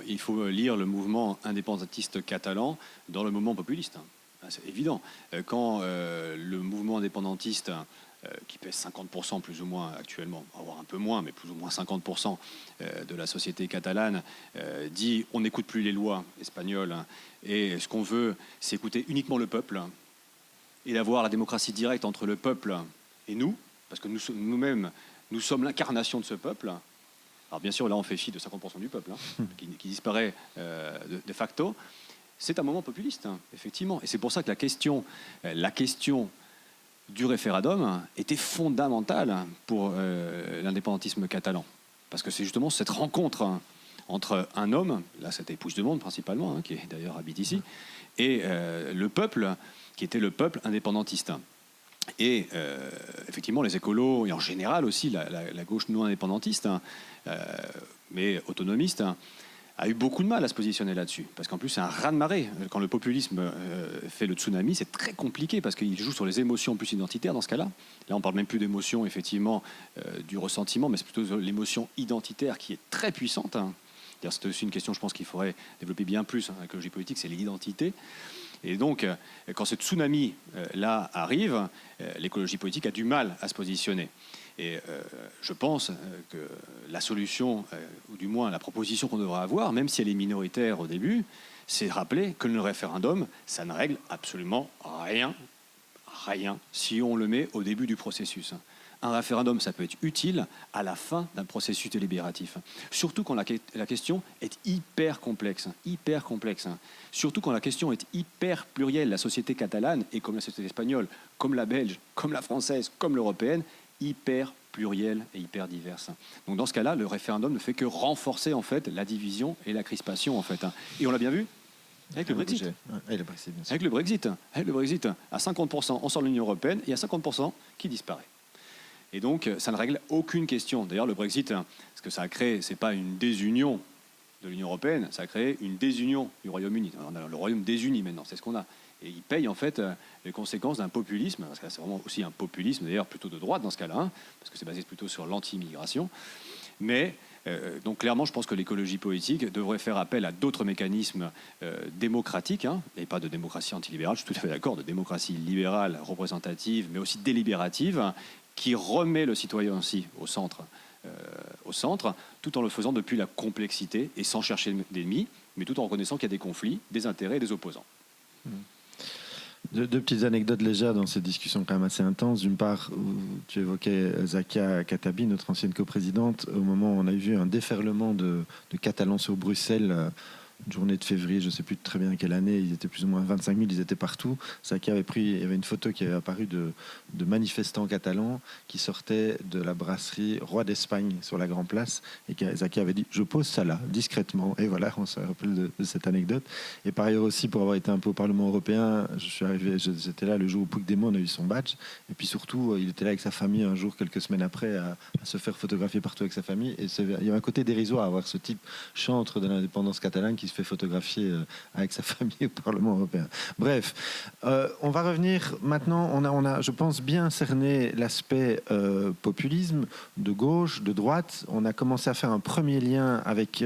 Il faut lire le mouvement indépendantiste catalan dans le mouvement populiste. C'est évident. Quand le mouvement indépendantiste, qui pèse 50% plus ou moins actuellement, voire un peu moins, mais plus ou moins 50% de la société catalane, dit on n'écoute plus les lois espagnoles, et ce qu'on veut, c'est écouter uniquement le peuple et d'avoir la démocratie directe entre le peuple et nous, parce que nous-mêmes, nous sommes l'incarnation de ce peuple. Alors bien sûr, là, on fait fi de 50% du peuple, qui disparaît de facto. C'est un moment populiste, effectivement. Et c'est pour ça que la question du référendum était fondamentale pour l'indépendantisme catalan. Parce que c'est justement cette rencontre entre un homme, là c'était Puigdemont principalement, qui d'ailleurs habite ici, et le peuple, qui était le peuple indépendantiste. Et effectivement, les écolos, et en général aussi la gauche non indépendantiste, mais autonomiste, a eu beaucoup de mal à se positionner là-dessus. Parce qu'en plus, c'est un raz-de-marée. Quand le populisme fait le tsunami, c'est très compliqué, parce qu'il joue sur les émotions plus identitaires dans ce cas-là. Là, on parle même plus d'émotion, effectivement, du ressentiment, mais c'est plutôt l'émotion identitaire qui est très puissante. C'est aussi une question, je pense, qu'il faudrait développer bien plus en écologie politique, c'est l'identité. Et donc, quand ce tsunami-là arrive, l'écologie politique a du mal à se positionner. Et je pense que la solution, ou du moins la proposition qu'on devrait avoir, même si elle est minoritaire au début, c'est de rappeler que le référendum, ça ne règle absolument rien si on le met au début du processus. Un référendum, ça peut être utile à la fin d'un processus délibératif. Surtout quand la question est hyper complexe. Surtout quand la question est hyper plurielle. La société catalane, et comme la société espagnole, comme la belge, comme la française, comme l'européenne, hyper plurielle et hyper diverse. Donc dans ce cas-là, le référendum ne fait que renforcer en fait la division et la crispation en fait. Et on l'a bien vu avec le Brexit. Avec le Brexit, à 50%, on sort de l'Union européenne et à 50% qui disparaît. Et donc, ça ne règle aucune question. D'ailleurs, le Brexit, ce que ça a créé, ce n'est pas une désunion de l'Union européenne, ça a créé une désunion du Royaume-Uni. On a le Royaume désuni maintenant, c'est ce qu'on a. Et il paye en fait les conséquences d'un populisme, parce que là, c'est vraiment aussi un populisme, d'ailleurs plutôt de droite dans ce cas-là, hein, parce que c'est basé plutôt sur l'anti-immigration. Mais donc clairement, je pense que l'écologie politique devrait faire appel à d'autres mécanismes démocratiques, hein, et pas de démocratie antilibérale, je suis tout à fait d'accord, de démocratie libérale, représentative, mais aussi délibérative, hein, qui remet le citoyen aussi au centre, tout en le faisant depuis la complexité et sans chercher d'ennemis, mais tout en reconnaissant qu'il y a des conflits, des intérêts et des opposants. Deux petites anecdotes légères dans cette discussion quand même assez intense. D'une part, tu évoquais Zakia Katabi, notre ancienne coprésidente, au moment où on a vu un déferlement de Catalans sur Bruxelles, une journée de février, je ne sais plus très bien quelle année, ils étaient plus ou moins 25 000, ils étaient partout. Zakia il y avait une photo qui avait apparu de manifestants catalans qui sortaient de la brasserie Roi d'Espagne sur la Grand Place, et Zakia avait dit « je pose ça là, discrètement ». Et voilà, on se rappelle de cette anecdote. Et par ailleurs aussi, pour avoir été un peu au Parlement européen, j'étais là le jour où Puigdemont a eu son badge, et puis surtout, il était là avec sa famille un jour, quelques semaines après, à se faire photographier partout avec sa famille. Et il y avait un côté dérisoire à avoir ce type chantre de l'indépendance catalane qui se fait photographier avec sa famille au Parlement européen. Bref, on va revenir maintenant. On a, je pense, bien cerné l'aspect populisme de gauche, de droite. On a commencé à faire un premier lien avec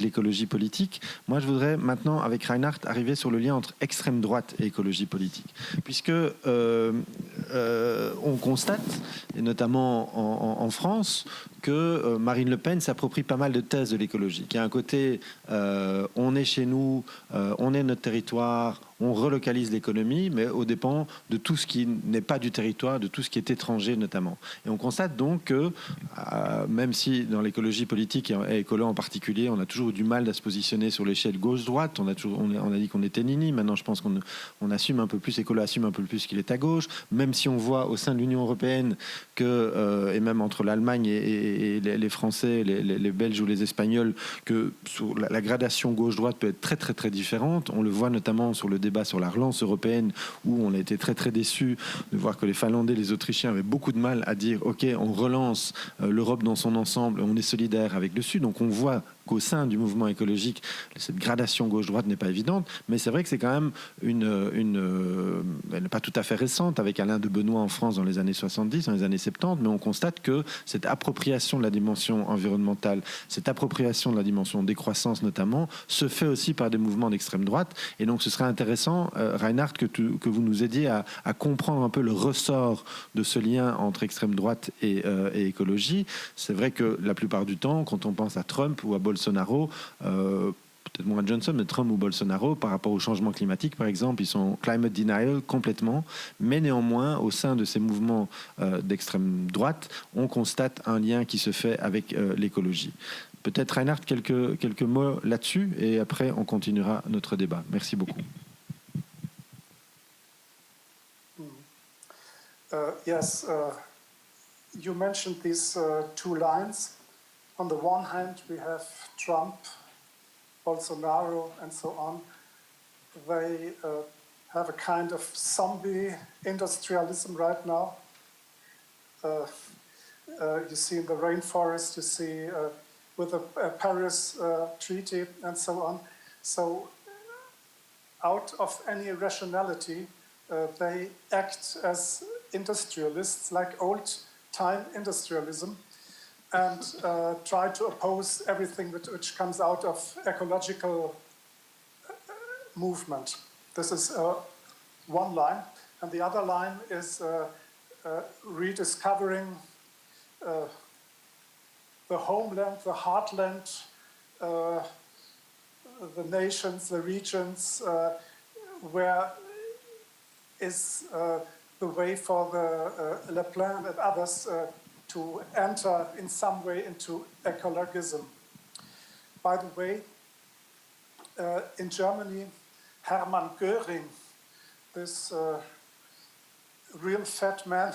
l'écologie politique. Moi, je voudrais maintenant, avec Reinhard, arriver sur le lien entre extrême droite et écologie politique, puisque on constate, et notamment en France, que Marine Le Pen s'approprie pas mal de thèses de l'écologie, qui a un côté on est chez nous, on est notre territoire, on relocalise l'économie, mais aux dépens de tout ce qui n'est pas du territoire, de tout ce qui est étranger notamment. Et on constate donc que, même si dans l'écologie politique et écolo en particulier, on a toujours eu du mal à se positionner sur l'échelle gauche-droite, on a dit qu'on était nini, maintenant je pense qu'on assume un peu plus, écolo assume un peu plus qu'il est à gauche, même si on voit au sein de l'Union européenne que, et même entre l'Allemagne et les Français, les Belges ou les Espagnols, que sur la gradation gauche-droite peut être très très très différente. On le voit notamment sur le débat sur la relance européenne, où on a été très très déçus de voir que les Finlandais, les Autrichiens avaient beaucoup de mal à dire ok, on relance l'Europe dans son ensemble, on est solidaire avec le Sud. Donc on voit qu'au sein du mouvement écologique, cette gradation gauche-droite n'est pas évidente, mais c'est vrai que c'est quand même elle n'est pas tout à fait récente, avec Alain de Benoît en France dans les années 70, dans les années 70, mais on constate que cette appropriation de la dimension environnementale, cette appropriation de la dimension décroissance notamment, se fait aussi par des mouvements d'extrême droite. Et donc ce serait intéressant, Reinhard, que vous nous aidiez à comprendre un peu le ressort de ce lien entre extrême droite et écologie. C'est vrai que la plupart du temps, quand on pense à Trump ou à Bolsonaro, peut-être moins Johnson, mais Trump ou Bolsonaro, par rapport au changement climatique, par exemple, ils sont climate denial complètement, mais néanmoins, au sein de ces mouvements d'extrême droite, on constate un lien qui se fait avec l'écologie. Peut-être, Reinhard, quelques mots là-dessus, et après, on continuera notre débat. Merci beaucoup. Yes, you mentioned these two lines. On the one hand, we have Trump, Bolsonaro, and so on. They have a kind of zombie industrialism right now. You see in the rainforest, you see with the Paris Treaty and so on. So out of any rationality, they act as industrialists, like old-time industrialism, and try to oppose everything which comes out of ecological movement. This is one line. And the other line is rediscovering the homeland, the heartland, the nations, the regions, where is the way for the Le Pen and others to enter in some way into ecologism. By the way, in Germany, Hermann Göring, this real fat man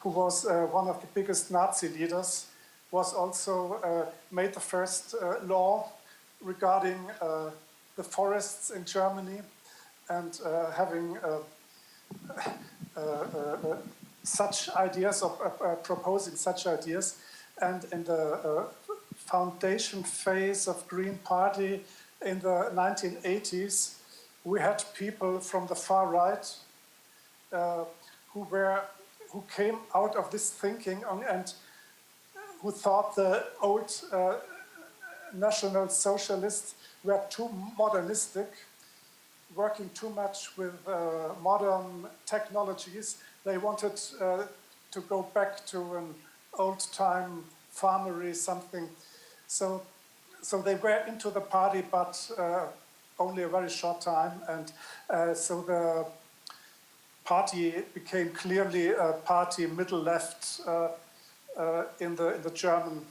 who was one of the biggest Nazi leaders, was also made the first law regarding the forests in Germany and having such ideas of proposing such ideas. And in the foundation phase of Green Party in the 1980s, we had people from the far right who came out of this thinking and who thought the old National Socialists were too modernistic, working too much with modern technologies. They wanted to go back to an old-time farmery something. So they were into the party, but only a very short time. And so the party became clearly a party middle-left in the German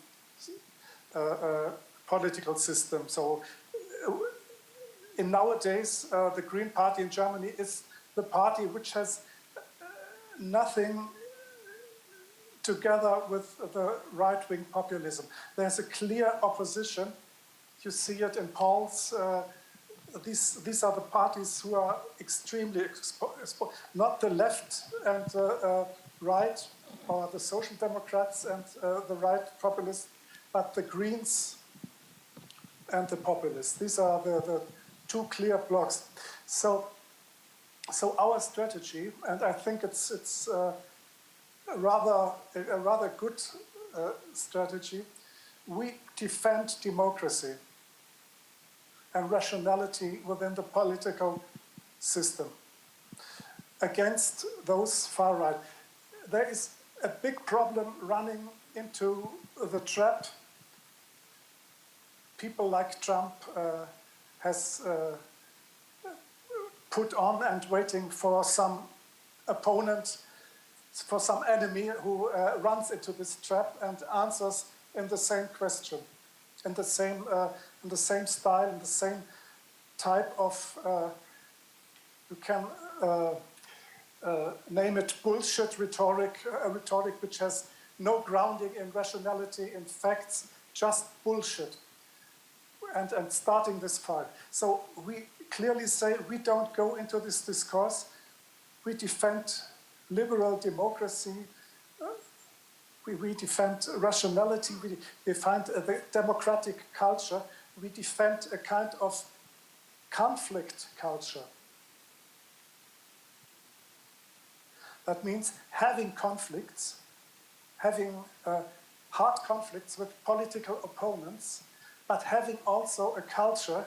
political system. So in nowadays, the Green Party in Germany is the party which has nothing together with the right-wing populism. There's a clear opposition. You see it in polls. These are the parties who are extremely not the left and right, or the Social Democrats and the right populists, but the Greens and the populists. These are the two clear blocks. So our strategy, and I think it's a rather good strategy, we defend democracy and rationality within the political system against those far right. There is a big problem running into the trap people like Trump has put on and waiting for some opponent, for some enemy who runs into this trap and answers in the same question, in the same style, in the same type of, you can name it bullshit rhetoric, a rhetoric which has no grounding in rationality, in facts, just bullshit. And starting this fight. So we clearly say we don't go into this discourse. We defend liberal democracy. We defend rationality. We defend the democratic culture. We defend a kind of conflict culture. That means having conflicts, having hard conflicts with political opponents, but having also a culture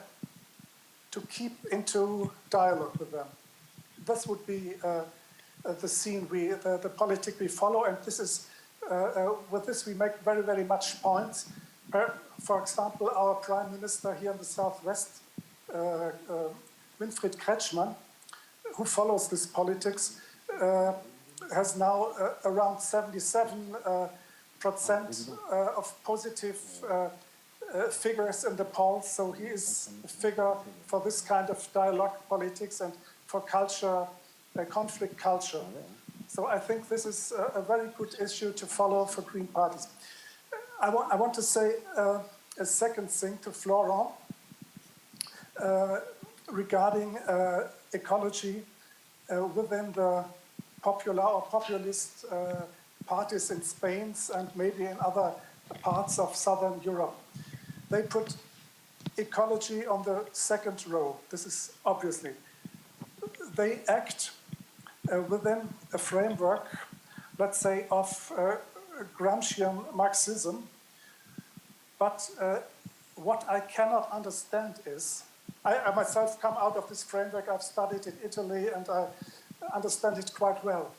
to keep into dialogue with them. This would be the scene, the politic we follow, and this is, with this we make very, very much points. For example, our Prime Minister here in the Southwest, Winfried Kretschmann, who follows this politics, has now around 77% of positive figures in the polls, so he is a figure for this kind of dialogue politics and for culture, conflict culture. So I think this is a very good issue to follow for Green parties. I want to say a second thing to Florent regarding ecology within the popular or populist parties in Spain and maybe in other parts of Southern Europe. They put ecology on the second row. This is obviously. They act within a framework, let's say, of Gramscian Marxism. But what I cannot understand is, I myself come out of this framework, I've studied in Italy, and I understand it quite well.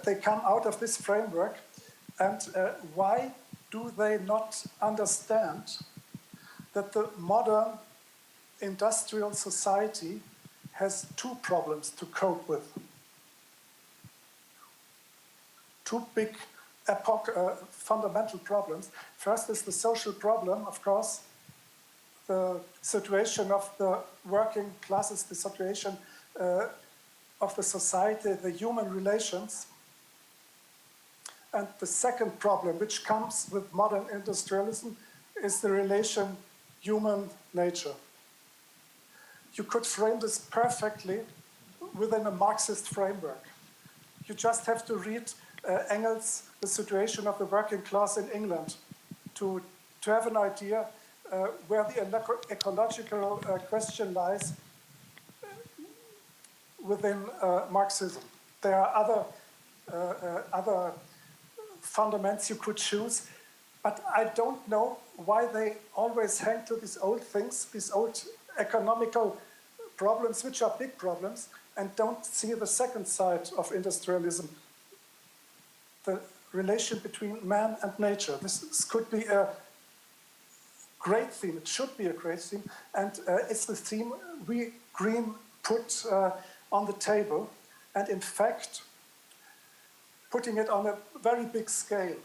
They come out of this framework, and why do they not understand that the modern industrial society has two problems to cope with. Two big fundamental problems. First is the social problem, of course, the situation of the working classes, the situation of the society, the human relations. And the second problem, which comes with modern industrialism, is the relation human-nature. You could frame this perfectly within a Marxist framework. You just have to read Engels, The Situation of the Working Class in England, to have an idea where the ecological question lies within Marxism. There are other fundaments you could choose, but I don't know why they always hang to these old things, these old economical problems, which are big problems, and don't see the second side of industrialism, the relation between man and nature. This could be a great theme, it should be a great theme, and it's the theme we Green put on the table, and in fact, putting it on a very big scale.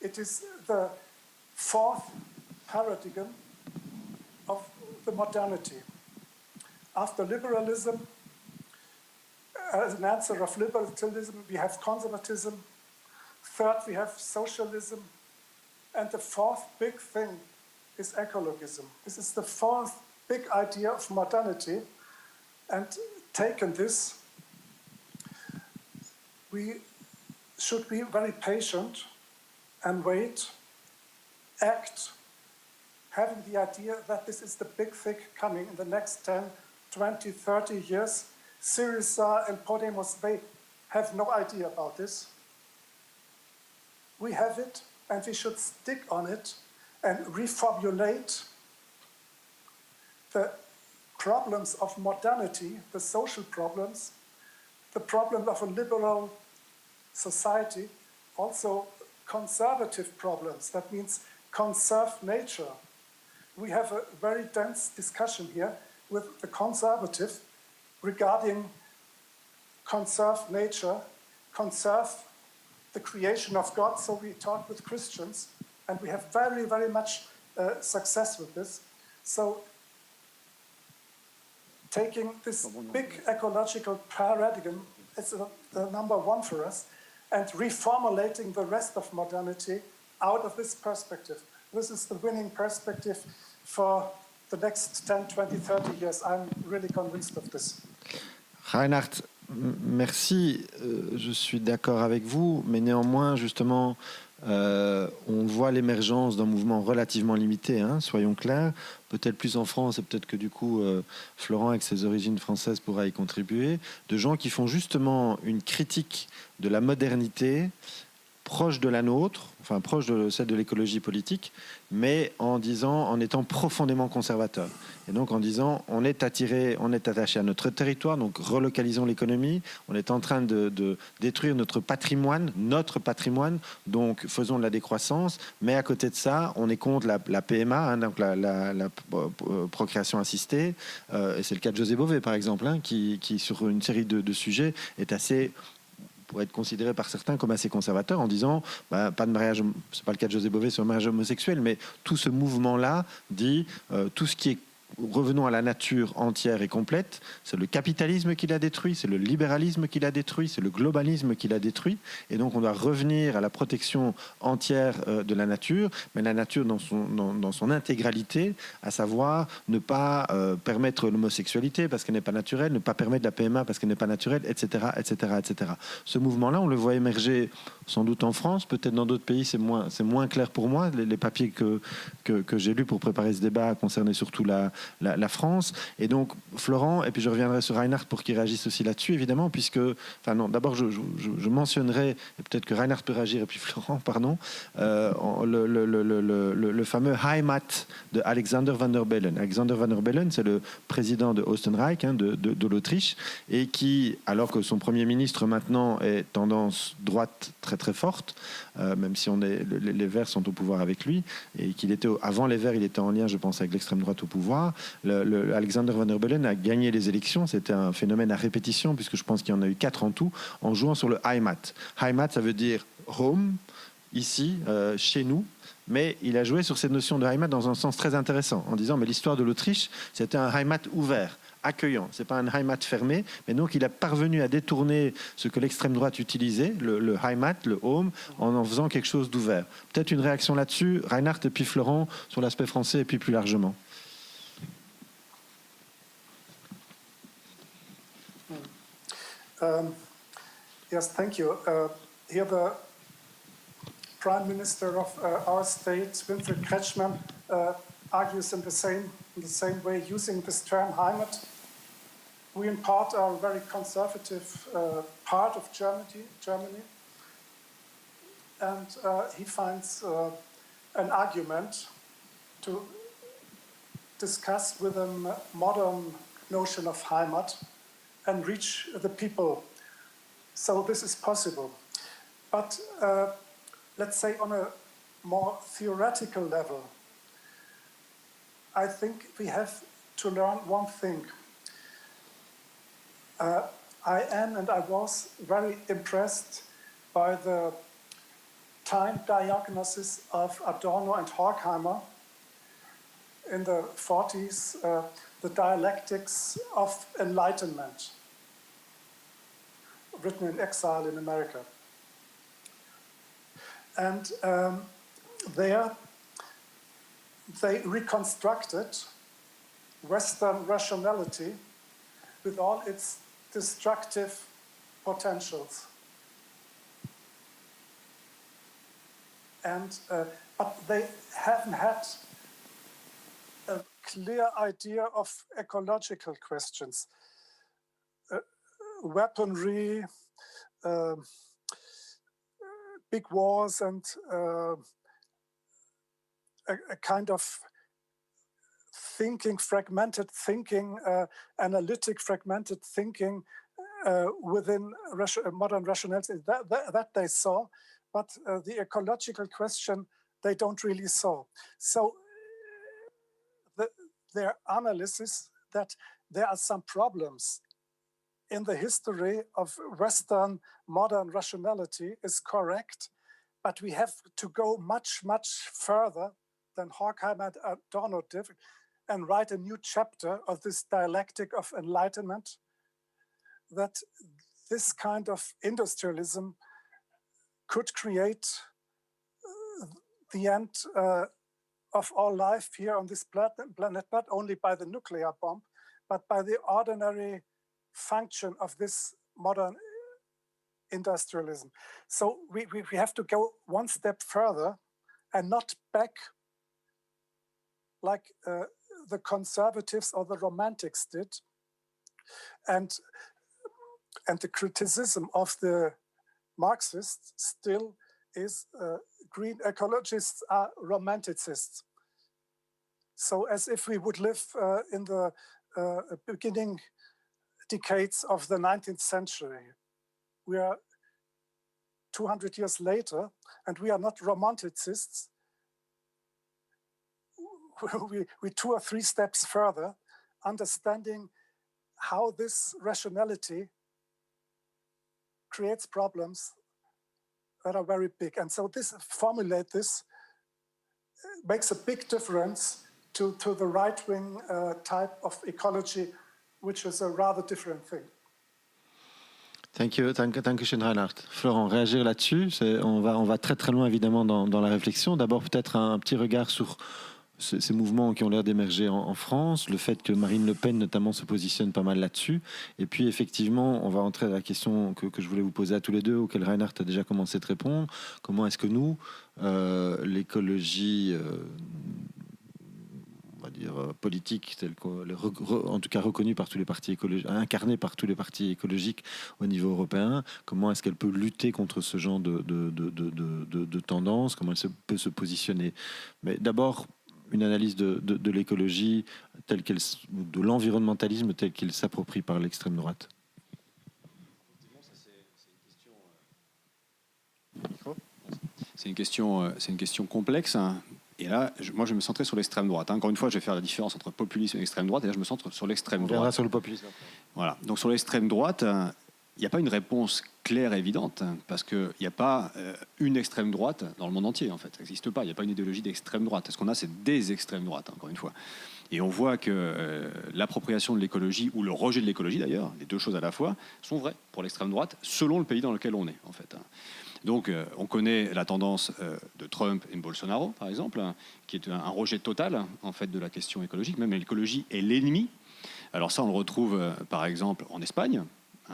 It is the fourth paradigm of the modernity. After liberalism, as an answer of liberalism, we have conservatism. Third, we have socialism. And the fourth big thing is ecologism. This is the fourth big idea of modernity. And taken this, we should be very patient and wait, act, having the idea that this is the big thing coming in the next 10, 20, 30 years. Syriza and Podemos, they have no idea about this. We have it, and we should stick on it and reformulate the problems of modernity, the social problems, the problem of a liberal society, also conservative problems. That means conserve nature. We have a very dense discussion here with the conservative regarding conserve nature, conserve the creation of God. So we talk with Christians, and we have very, very much success with this. So taking this big ecological paradigm is the number one for us, and reformulating the rest of modernity out of this perspective. This is the winning perspective for the next 10, 20, 30 years. I'm really convinced of this. Reinhard, merci. Je suis d'accord avec vous, mais néanmoins, justement, on voit l'émergence d'un mouvement relativement limité, hein, soyons clairs, peut-être plus en France, et peut-être que du coup, Florent, avec ses origines françaises, pourra y contribuer, de gens qui font justement une critique de la modernité proche de la nôtre, enfin proche de celle de l'écologie politique, mais en étant profondément conservateur. Et donc en disant, on est attaché à notre territoire, donc relocalisons l'économie, on est en train de détruire notre patrimoine, donc faisons de la décroissance, mais à côté de ça, on est contre la PMA, hein, donc la procréation assistée, et c'est le cas de José Bové par exemple, hein, qui sur une série de sujets est assez... pour être considéré par certains comme assez conservateur en disant pas de mariage, c'est pas le cas de José Bové sur le mariage homosexuel, mais tout ce mouvement-là dit tout ce qui est revenons à la nature entière et complète, c'est le capitalisme qui l'a détruit, c'est le libéralisme qui l'a détruit, c'est le globalisme qui l'a détruit, et donc on doit revenir à la protection entière de la nature, mais la nature dans son intégralité, à savoir ne pas permettre l'homosexualité parce qu'elle n'est pas naturelle, ne pas permettre la PMA parce qu'elle n'est pas naturelle, etc., etc., etc. Ce mouvement-là, on le voit émerger sans doute en France, peut-être dans d'autres pays, c'est moins clair pour moi. Les papiers que j'ai lus pour préparer ce débat concernaient surtout la France. Et donc, Florent, et puis je reviendrai sur Reinhard pour qu'il réagisse aussi là-dessus, évidemment, puisque... Enfin non, d'abord, je mentionnerai, et peut-être que Reinhard peut réagir, et puis Florent, pardon, le fameux Heimat de Alexander Van der Bellen. Alexander Van der Bellen, c'est le président de Oostenrijk, hein, de l'Autriche, et qui, alors que son Premier ministre maintenant est tendance droite très très forte, même si les Verts sont au pouvoir avec lui, et qu'il était avant les Verts, il était en lien, je pense, avec l'extrême droite au pouvoir. Alexander Van der Bellen a gagné les élections. C'était un phénomène à répétition, puisque je pense qu'il y en a eu 4 en tout, en jouant sur le Heimat. Heimat, ça veut dire home, ici, chez nous. Mais il a joué sur cette notion de Heimat dans un sens très intéressant, en disant mais l'histoire de l'Autriche, c'était un Heimat ouvert, accueillant. C'est pas un Heimat fermé, mais donc il a parvenu à détourner ce que l'extrême droite utilisait, le Heimat, le home, en faisant quelque chose d'ouvert. Peut-être une réaction là-dessus, Reinhard et puis Florent, sur l'aspect français et puis plus largement. Yes, thank you. Here the Prime Minister of our state, Winfried Kretschmann, argues in the same way, using this term Heimat. We in part are a very conservative part of Germany, and he finds an argument to discuss with a modern notion of Heimat and reach the people. So this is possible. But let's say on a more theoretical level, I think we have to learn one thing. I am and I was very impressed by the time diagnosis of Adorno and Horkheimer in the 40s, the dialectics of enlightenment, written in exile in America. And there they reconstructed Western rationality with all its destructive potentials. And but they haven't had a clear idea of ecological questions, weaponry, big wars, and a kind of thinking, fragmented thinking, analytic fragmented thinking within modern rationality that they saw, but the ecological question they don't really saw. So their analysis that there are some problems in the history of Western modern rationality is correct, but we have to go much, much further than Horkheimer and Adorno did and write a new chapter of this dialectic of enlightenment, that this kind of industrialism could create the end of all life here on this planet, not only by the nuclear bomb, but by the ordinary function of this modern industrialism. So we have to go one step further and not back like the conservatives or the romantics did. And the criticism of the Marxists still is green ecologists are romanticists. So as if we would live in the beginning decades of the 19th century. We are 200 years later, and we are not romanticists. We 2 or 3 steps further, understanding how this rationality creates problems that are very big. And so formulate this makes a big difference to the right-wing type of ecology, which is a rather different thing. Thank you, dankeschön Reinhard. Florent, réagir là-dessus, on va très très loin évidemment dans la réflexion. D'abord peut-être un petit regard sur ces mouvements qui ont l'air d'émerger en France, le fait que Marine Le Pen notamment se positionne pas mal là-dessus. Et puis effectivement, on va entrer à la question que je voulais vous poser à tous les deux, auquel Reinhard a déjà commencé de répondre. Comment est-ce que nous, l'écologie, on va dire politique, telle en tout cas reconnue par tous les partis écologiques, incarnée par tous les partis écologiques au niveau européen, comment est-ce qu'elle peut lutter contre ce genre de tendance, comment elle peut se positionner. Mais d'abord, une analyse de l'écologie telle qu'elle, de l'environnementalisme tel qu'il s'approprie par l'extrême droite. C'est une question complexe, hein, Et là, moi, je vais me centrer sur l'extrême droite. Encore une fois, je vais faire la différence entre populisme et extrême droite. Et là, je me centre sur l'extrême droite. On verra sur le populisme. Voilà. Donc sur l'extrême droite, il n'y a pas une réponse claire et évidente, parce qu'il n'y a pas une extrême droite dans le monde entier, en fait. Ça n'existe pas. Il n'y a pas une idéologie d'extrême droite. Ce qu'on a, c'est des extrêmes droites, encore une fois. Et on voit que l'appropriation de l'écologie, ou le rejet de l'écologie d'ailleurs, les deux choses à la fois, sont vraies pour l'extrême droite, selon le pays dans lequel on est, en fait. Donc, on connaît la tendance de Trump et de Bolsonaro, par exemple, qui est un rejet total, en fait, de la question écologique. Même l'écologie est l'ennemi. Alors ça, on le retrouve, par exemple, en Espagne.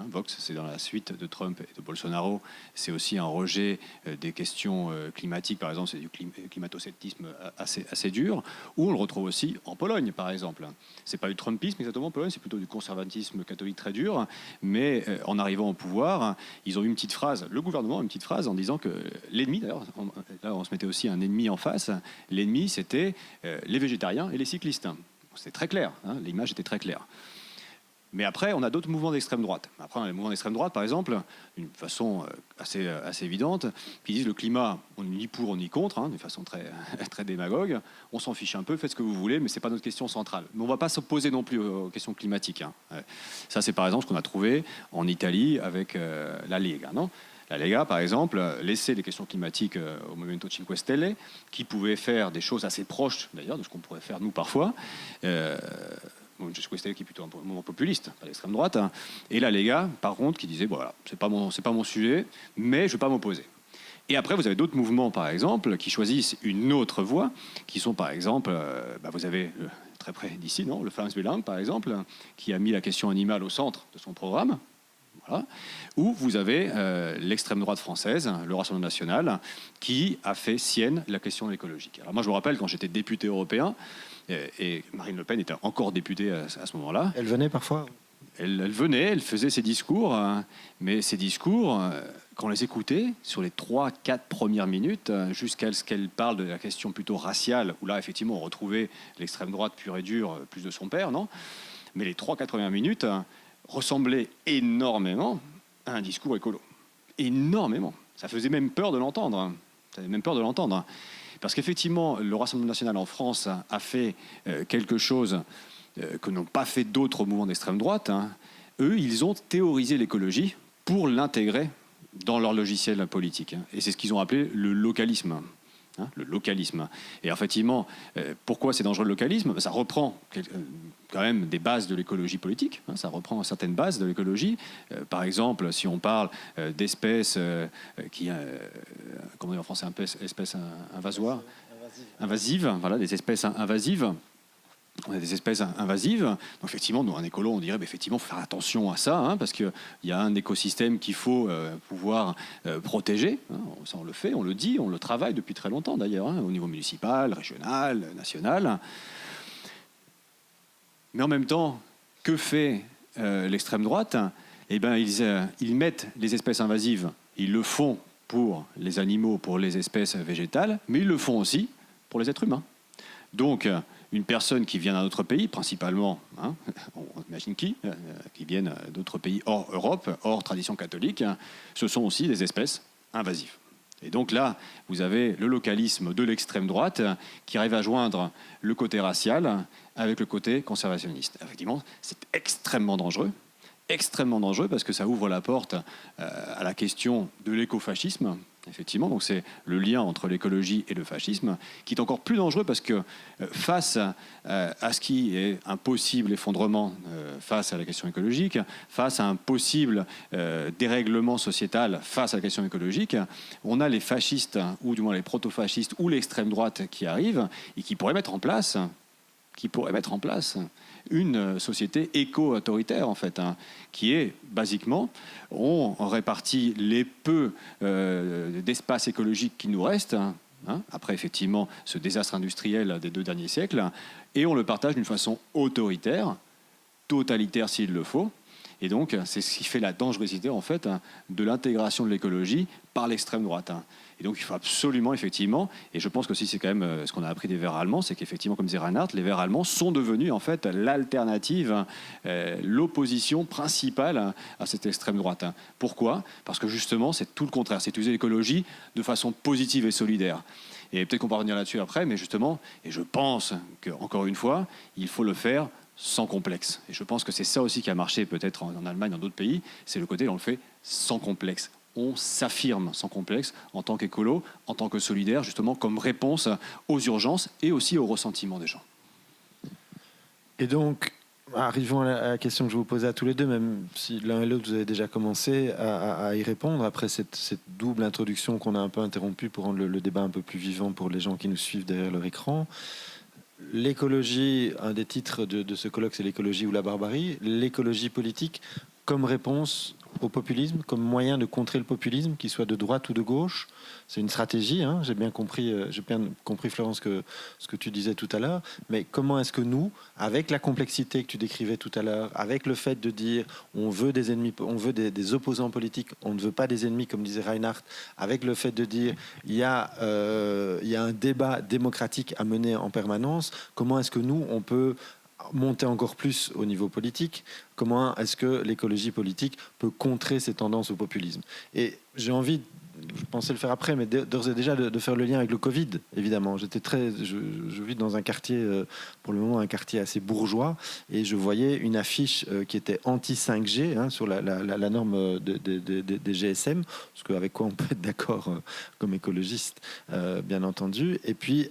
Vox, c'est dans la suite de Trump et de Bolsonaro. C'est aussi un rejet des questions climatiques, par exemple, c'est du climato-sceptisme assez dur. Ou on le retrouve aussi en Pologne, par exemple. C'est pas du trumpisme exactement en Pologne, c'est plutôt du conservatisme catholique très dur. Mais en arrivant au pouvoir, ils ont eu une petite phrase, le gouvernement a une petite phrase en disant que l'ennemi, d'ailleurs, là on se mettait aussi un ennemi en face. L'ennemi, c'était les végétariens et les cyclistes. C'était très clair, l'image était très claire. Mais après, on a d'autres mouvements d'extrême droite. Après, on a les mouvements d'extrême droite, par exemple, d'une façon assez évidente, qui disent le climat, on n'est ni pour ni contre, d'une façon très démagogue. On s'en fiche un peu, faites ce que vous voulez, mais ce n'est pas notre question centrale. Mais on ne va pas s'opposer non plus aux questions climatiques. Ça, c'est par exemple ce qu'on a trouvé en Italie avec la Lega, non ? La Lega, par exemple, laissait les questions climatiques au Movimento 5 Stelle, qui pouvait faire des choses assez proches, d'ailleurs, de ce qu'on pourrait faire nous parfois. Je suis qui est plutôt un mouvement populiste, à l'extrême droite, et la Lega, par contre, qui disait voilà, c'est pas mon sujet, mais je ne vais pas m'opposer. Et après, vous avez d'autres mouvements, par exemple, qui choisissent une autre voie, qui sont, par exemple, vous avez très près d'ici, non, le Vlaams-Belang, par exemple, qui a mis la question animale au centre de son programme. Voilà. Ou vous avez l'extrême droite française, le Rassemblement national, qui a fait sienne la question écologique. Alors moi, je me rappelle quand j'étais député européen, et Marine Le Pen était encore députée à ce moment-là. Elle venait parfois. Elle venait, elle faisait ses discours, mais ces discours, quand on les écoutait, sur les 3-4 premières minutes, jusqu'à ce qu'elle parle de la question plutôt raciale, où là, effectivement, on retrouvait l'extrême droite pure et dure, plus de son père, non ? Mais les 3-4 premières minutes ressemblaient énormément à un discours écolo. Énormément. Ça faisait même peur de l'entendre. Ça faisait même peur de l'entendre. Parce qu'effectivement, le Rassemblement national en France a fait quelque chose que n'ont pas fait d'autres mouvements d'extrême droite. Eux, ils ont théorisé l'écologie pour l'intégrer dans leur logiciel politique. Et c'est ce qu'ils ont appelé le localisme. Le localisme. Et effectivement, pourquoi c'est dangereux le localisme ? Ça reprend quand même des bases de l'écologie politique. Ça reprend certaines bases de l'écologie. Par exemple, si on parle d'espèces qui, comment dire en français, espèces invasoires, invasives, voilà, des espèces invasives. On a des espèces invasives. Donc effectivement, nous, un écolo, on dirait effectivement, faut faire attention à ça, parce qu'il y a un écosystème qu'il faut pouvoir protéger. Ça, on le fait, on le dit, on le travaille depuis très longtemps d'ailleurs, au niveau municipal, régional, national. Mais en même temps, que fait l'extrême droite ? Eh bien, ils mettent les espèces invasives, ils le font pour les animaux, pour les espèces végétales, mais ils le font aussi pour les êtres humains. Donc, une personne qui vient d'un autre pays, principalement, on imagine qui viennent d'autres pays hors Europe, hors tradition catholique, ce sont aussi des espèces invasives. Et donc là, vous avez le localisme de l'extrême droite qui arrive à joindre le côté racial avec le côté conservationniste. Effectivement, c'est extrêmement dangereux parce que ça ouvre la porte à la question de l'écofascisme. Effectivement, donc c'est le lien entre l'écologie et le fascisme qui est encore plus dangereux parce que face à ce qui est un possible effondrement face à la question écologique, face à un possible dérèglement sociétal face à la question écologique, on a les fascistes, ou du moins les proto-fascistes ou l'extrême droite qui arrivent et qui pourraient mettre en place une société éco-autoritaire, en fait, qui est, basiquement, on répartit les peu d'espace écologique qui nous restent, après, effectivement, ce désastre industriel des 2 derniers siècles, et on le partage d'une façon autoritaire, totalitaire s'il le faut. Et donc, c'est ce qui fait la dangerosité, en fait, de l'intégration de l'écologie par l'extrême droite. Et donc, il faut absolument, effectivement, et je pense que aussi c'est quand même ce qu'on a appris des Verts allemands, c'est qu'effectivement, comme disait Reinhardt, les Verts allemands sont devenus, en fait, l'alternative, l'opposition principale à cette extrême droite. Pourquoi ? Parce que, justement, c'est tout le contraire. C'est utiliser l'écologie de façon positive et solidaire. Et peut-être qu'on va revenir là-dessus après, mais justement, et je pense qu'encore une fois, il faut le faire sans complexe. Et je pense que c'est ça aussi qui a marché peut-être en Allemagne, dans d'autres pays, c'est le côté où on le fait sans complexe. On s'affirme sans complexe en tant qu'écolo, en tant que solidaire, justement comme réponse aux urgences et aussi aux ressentiments des gens. Et donc, arrivons à la question que je vous posais à tous les deux, même si l'un et l'autre vous avez déjà commencé à y répondre, après cette double introduction qu'on a un peu interrompue pour rendre le débat un peu plus vivant pour les gens qui nous suivent derrière leur écran. L'écologie, un des titres de ce colloque, c'est l'écologie ou la barbarie. L'écologie politique comme réponse au populisme, comme moyen de contrer le populisme, qu'il soit de droite ou de gauche. C'est une stratégie, hein. J'ai bien compris, Florence, ce que tu disais tout à l'heure. Mais comment est-ce que nous, avec la complexité que tu décrivais tout à l'heure, avec le fait de dire on veut des ennemis, on veut des opposants politiques, on ne veut pas des ennemis, comme disait Reinhardt, avec le fait de dire il y a un débat démocratique à mener en permanence, comment est-ce que nous, on peut monter encore plus au niveau politique? Comment est-ce que l'écologie politique peut contrer ces tendances au populisme? Et j'ai envie, je pensais le faire après, mais d'ores et déjà de faire le lien avec le Covid, évidemment. Je vis dans un quartier, pour le moment, un quartier assez bourgeois, et je voyais une affiche qui était anti-5G, hein, sur la norme des GSM, parce qu'avec quoi on peut être d'accord comme écologiste, bien entendu. Et puis,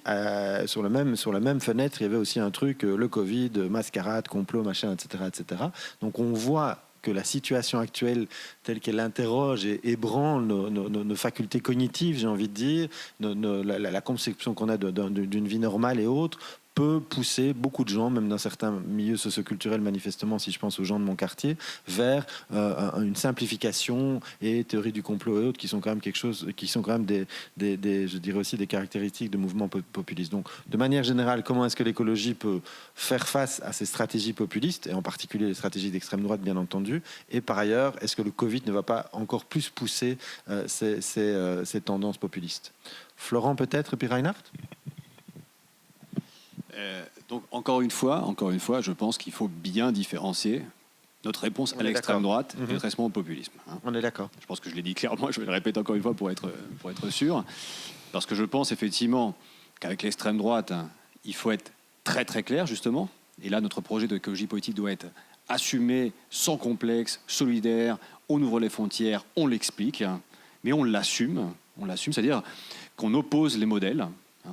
sur la même fenêtre, il y avait aussi un truc, le Covid, mascarade, complot, machin, etc., etc. Donc on voit que la situation actuelle, telle qu'elle interroge et ébranle nos facultés cognitives, j'ai envie de dire, la conception qu'on a d'une vie normale et autres, peut pousser beaucoup de gens, même dans certains milieux socioculturels manifestement, si je pense aux gens de mon quartier, vers une simplification et théorie du complot et autres, qui sont quand même quelque chose, qui sont quand même je dirais aussi des caractéristiques de mouvements populistes. Donc, de manière générale, comment est-ce que l'écologie peut faire face à ces stratégies populistes, et en particulier les stratégies d'extrême droite, bien entendu, et par ailleurs, est-ce que le Covid ne va pas encore plus pousser ces tendances populistes? Florent peut-être, et puis Reinhardt? Donc encore une fois, je pense qu'il faut bien différencier notre réponse à l'extrême droite et notre réponse au populisme. Hein. On est d'accord. Je pense que je l'ai dit clairement, je vais le répéter encore une fois pour être sûr. Parce que je pense effectivement qu'avec l'extrême droite, hein, il faut être très très clair justement. Et là, notre projet d'écologie politique doit être assumé, sans complexe, solidaire. On ouvre les frontières, on l'explique, hein, mais on l'assume, c'est-à-dire qu'on oppose les modèles.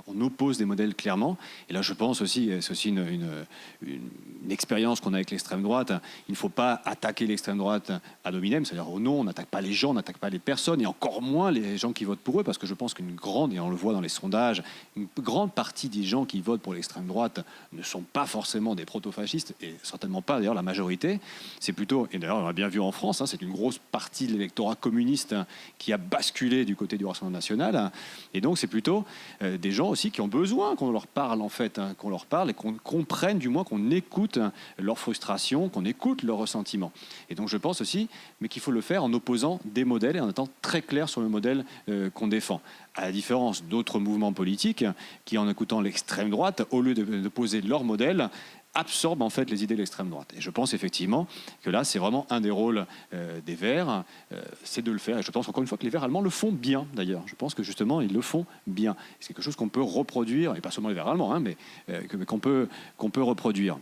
On oppose des modèles clairement. Et là, je pense aussi, c'est aussi une expérience qu'on a avec l'extrême droite. Il ne faut pas attaquer l'extrême droite ad hominem, c'est-à-dire au nom, on n'attaque pas les gens, on n'attaque pas les personnes, et encore moins les gens qui votent pour eux, parce que je pense qu'une grande, et on le voit dans les sondages, une grande partie des gens qui votent pour l'extrême droite ne sont pas forcément des proto-fascistes, et certainement pas d'ailleurs la majorité. C'est plutôt, et d'ailleurs on l'a bien vu en France, hein, c'est une grosse partie de l'électorat communiste qui a basculé du côté du Rassemblement national. Et donc c'est plutôt des gens aussi qui ont besoin qu'on leur parle en fait, hein, qu'on leur parle et qu'on comprenne, du moins qu'on écoute leurs frustrations, qu'on écoute leurs ressentiments. Et donc je pense aussi, mais qu'il faut le faire en opposant des modèles et en étant très clair sur le modèle qu'on défend. À la différence d'autres mouvements politiques qui, en écoutant l'extrême droite, au lieu de poser leur modèle, absorbe en fait les idées de l'extrême droite. Et je pense effectivement que là, c'est vraiment un des rôles des Verts, c'est de le faire. Et je pense encore une fois que les Verts allemands le font bien, d'ailleurs. Je pense que justement, ils le font bien. C'est quelque chose qu'on peut reproduire, et pas seulement les Verts allemands, hein, mais qu'on peut reproduire.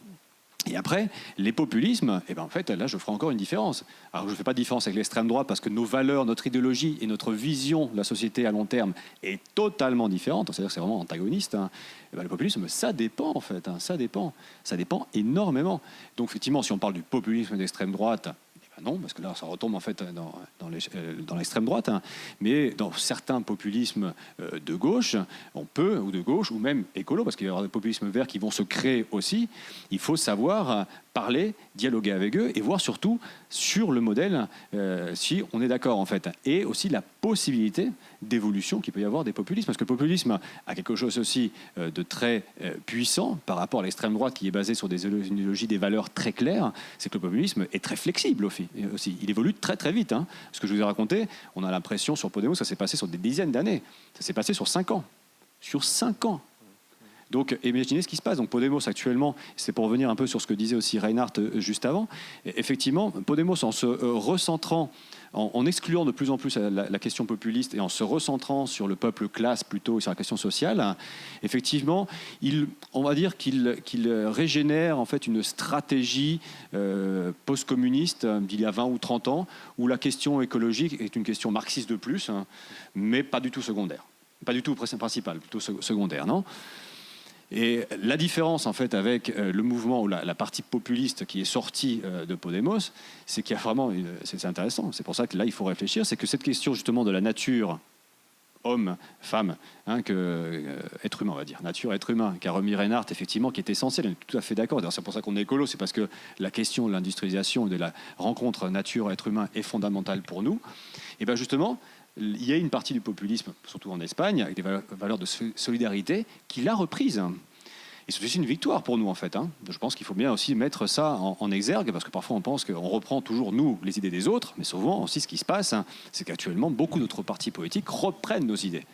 Et après, les populismes, eh ben en fait, là, je ferai encore une différence. Alors, je ne fais pas de différence avec l'extrême droite parce que nos valeurs, notre idéologie et notre vision de la société à long terme est totalement différente. C'est-à-dire que c'est vraiment antagoniste. Hein. Eh ben, le populisme, ça dépend, en fait. Hein. Ça dépend énormément. Donc, effectivement, si on parle du populisme d'extrême droite, non, parce que là, ça retombe en fait dans l'extrême droite. Hein. Mais dans certains populismes de gauche, on peut, ou de gauche, ou même écolo, parce qu'il y aura des populismes verts qui vont se créer aussi, il faut savoir parler, dialoguer avec eux et voir surtout sur le modèle si on est d'accord en fait. Et aussi la possibilité d'évolution qu'il peut y avoir des populismes. Parce que le populisme a quelque chose aussi de très puissant par rapport à l'extrême droite qui est basée sur des idéologies, des valeurs très claires. C'est que le populisme est très flexible aussi. Il évolue très très vite. Hein. Ce que je vous ai raconté, on a l'impression sur Podemos, ça s'est passé sur des dizaines d'années. Ça s'est passé sur 5 ans. Sur 5 ans. Donc imaginez ce qui se passe. Donc Podemos actuellement, c'est pour revenir un peu sur ce que disait aussi Reinhard juste avant, effectivement, Podemos en se recentrant, en excluant de plus en plus la question populiste et en se recentrant sur le peuple classe plutôt, sur la question sociale, effectivement, on va dire qu'il régénère en fait une stratégie post-communiste d'il y a 20 ou 30 ans, où la question écologique est une question marxiste de plus, hein, mais pas du tout secondaire. Pas du tout principale, plutôt secondaire, non ? Et la différence en fait avec le mouvement ou la partie populiste qui est sortie de Podemos, c'est qu'il y a vraiment, c'est intéressant, c'est pour ça que là il faut réfléchir, c'est que cette question justement de la nature, homme, femme, hein, être humain on va dire, nature, être humain, qu'a remis Reinhard effectivement, qui est essentiel, on est tout à fait d'accord, c'est pour ça qu'on est écolo, c'est parce que la question de l'industrialisation, de la rencontre nature-être humain est fondamentale pour nous, et bien justement, il y a une partie du populisme, surtout en Espagne, avec des valeurs de solidarité, qui l'a reprise. Et c'est aussi une victoire pour nous, en fait. Je pense qu'il faut bien aussi mettre ça en exergue, parce que parfois on pense qu'on reprend toujours, nous, les idées des autres, mais souvent aussi ce qui se passe, c'est qu'actuellement, beaucoup d'autres partis politiques reprennent nos idées.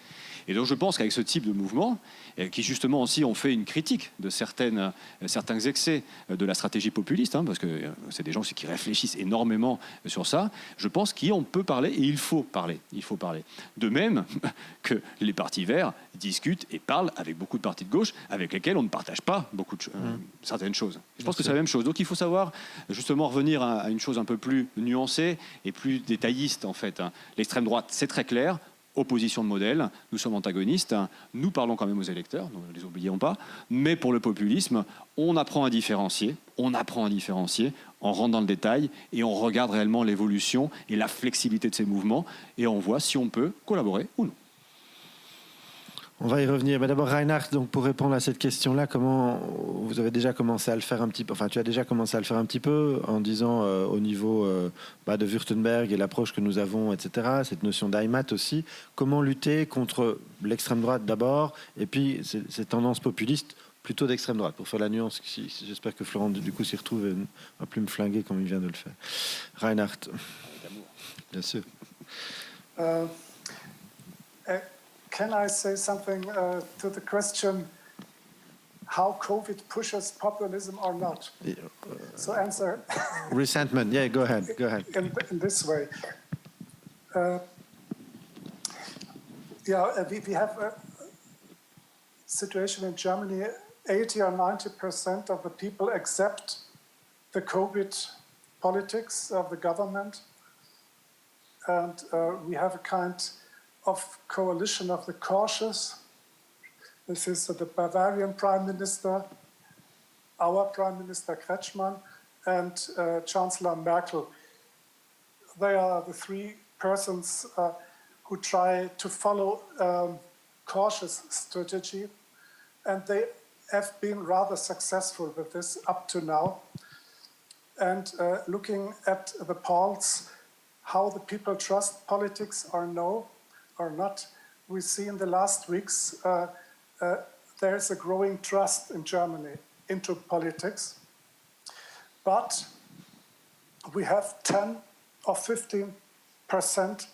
Et donc je pense qu'avec ce type de mouvement, qui justement aussi ont fait une critique de certains excès de la stratégie populiste, parce que c'est des gens aussi qui réfléchissent énormément sur ça, je pense qu'on peut parler et il faut parler. Il faut parler. De même que les partis verts discutent et parlent avec beaucoup de partis de gauche avec lesquels on ne partage pas beaucoup de certaines choses. Je pense que c'est la même chose. Donc il faut savoir justement revenir à une chose un peu plus nuancée et plus détailliste en fait. L'extrême droite, c'est très clair. Opposition de modèle, nous sommes antagonistes, nous parlons quand même aux électeurs, ne les oublions pas, mais pour le populisme, on apprend à différencier, on rentre dans le détail et on regarde réellement l'évolution et la flexibilité de ces mouvements et on voit si on peut collaborer ou non. On va y revenir. Mais d'abord, Reinhard, donc pour répondre à cette question-là, comment vous avez déjà commencé à le faire un petit peu, enfin, tu as déjà commencé à le faire un petit peu en disant au niveau de Württemberg et l'approche que nous avons, etc., cette notion d'IMAT aussi, comment lutter contre l'extrême droite d'abord et puis ces tendances populistes plutôt d'extrême droite, pour faire la nuance. J'espère que Florent, du coup, s'y retrouve et ne va plus me flinguer comme il vient de le faire. Reinhard. Bien sûr. Can I say something to the question how COVID pushes populism or not? So answer. Resentment. Yeah, go ahead. In this way. We have a situation in Germany, 80 or 90% of the people accept the COVID politics of the government. And we have a kind of coalition of the cautious. This is the Bavarian Prime Minister, our Prime Minister Kretschmann, and Chancellor Merkel. They are the three persons who try to follow cautious strategy, and they have been rather successful with this up to now. And looking at the polls, how the people trust politics or not, we see in the last weeks there is a growing trust in Germany into politics. But we have 10 or 15%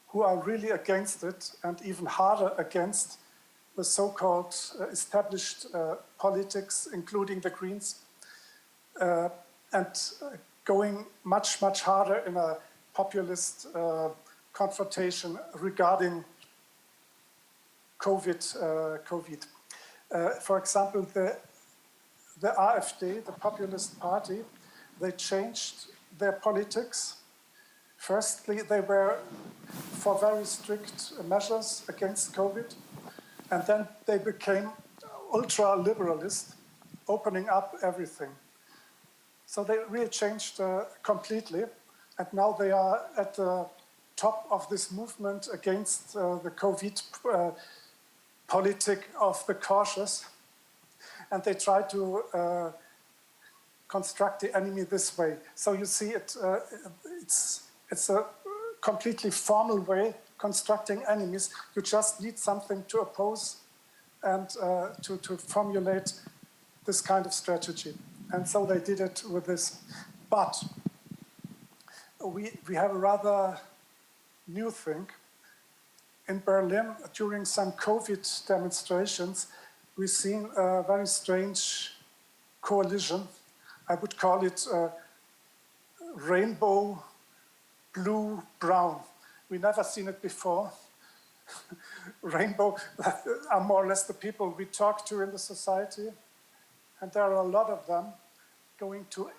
who are really against it, and even harder against the so-called established politics, including the Greens, and going much, much harder in a populist confrontation regarding COVID. For example, the AfD, the Populist Party, they changed their politics. Firstly, they were for very strict measures against COVID, and then they became ultra-liberalist, opening up everything. So they really changed completely, and now they are at the top of this movement against the COVID politic of the cautious, and they try to construct the enemy this way. So you see, it's a completely formal way constructing enemies. You just need something to oppose and to formulate this kind of strategy. And so they did it with this. But we have a rather new thing. In Berlin, during some COVID demonstrations, we've seen a very strange coalition. I would call it rainbow, blue, brown. We never seen it before. Rainbow are more or less the people we talk to in the society, and there are a lot of them going to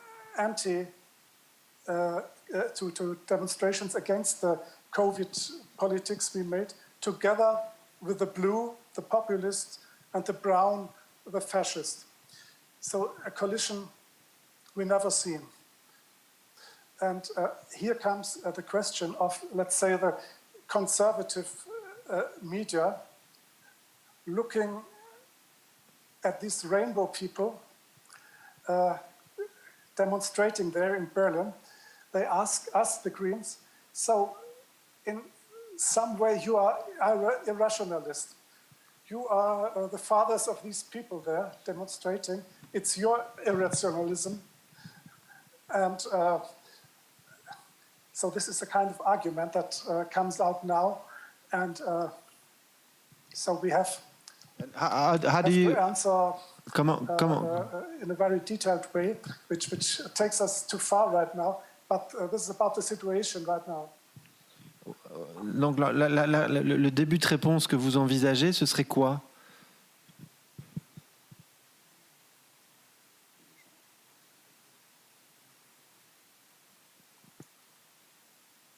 to demonstrations against the COVID politics we made, together with the blue, the populist, and the brown, the fascist. So a coalition we never seen. And here comes the question of, let's say, the conservative media looking at these rainbow people demonstrating there in Berlin. They ask us, the Greens, so in some way you are irrationalist. You are the fathers of these people there demonstrating. It's your irrationalism. And so this is a kind of argument that comes out now. And so we have, how do you answer comment in a very detailed way, which takes us too far right now. But this is about the situation right now. Donc le début de réponse que vous envisagez, ce serait quoi?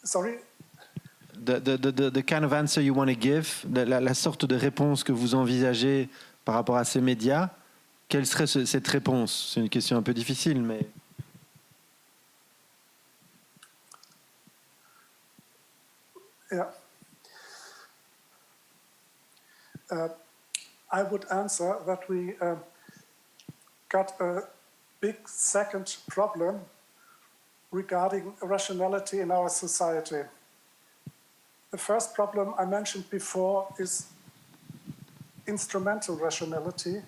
Sorry? The kind of answer you want to give, la sorte de réponse que vous envisagez par rapport à ces médias, quelle serait cette réponse? C'est une question un peu difficile, mais... Yeah. I would answer that we got a big second problem regarding rationality in our society. The first problem I mentioned before is instrumental rationality.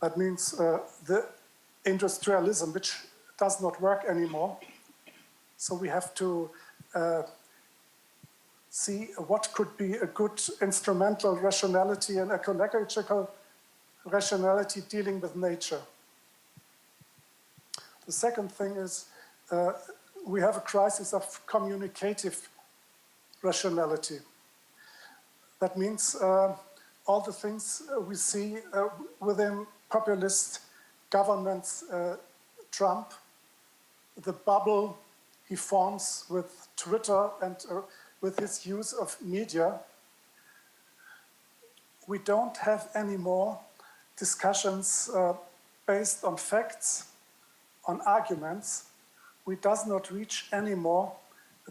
That means the industrialism, which does not work anymore. So we have to see what could be a good instrumental rationality and ecological rationality dealing with nature. The second thing is we have a crisis of communicative rationality. That means all the things we see within populist governments, Trump, the bubble he forms with Twitter and with his use of media, we don't have any more discussions based on facts, on arguments. We does not reach anymore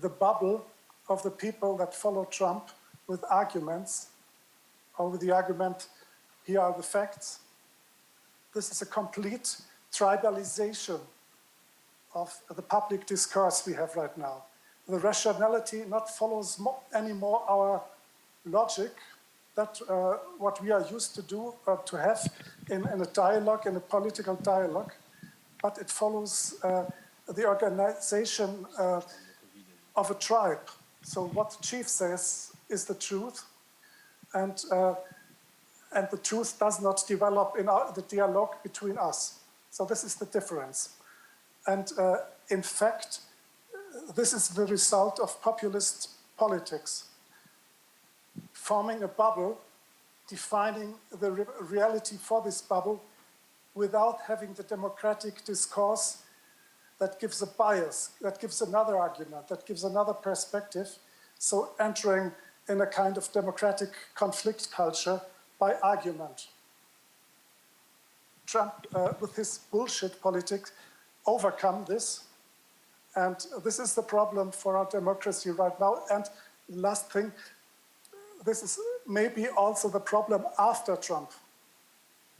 the bubble of the people that follow Trump with arguments, or with the argument, here are the facts. This is a complete tribalization of the public discourse we have right now. The rationality not follows anymore our logic, that what we are used to do, to have in a dialogue, in a political dialogue, but it follows the organization of a tribe. So what the chief says is the truth, and the truth does not develop in the dialogue between us. So this is the difference. And in fact, this is the result of populist politics, forming a bubble, defining the reality for this bubble without having the democratic discourse that gives a bias, that gives another argument, that gives another perspective. So entering in a kind of democratic conflict culture by argument. Trump, with his bullshit politics, overcome this. And this is the problem for our democracy right now. And the last thing, this is maybe also the problem after Trump.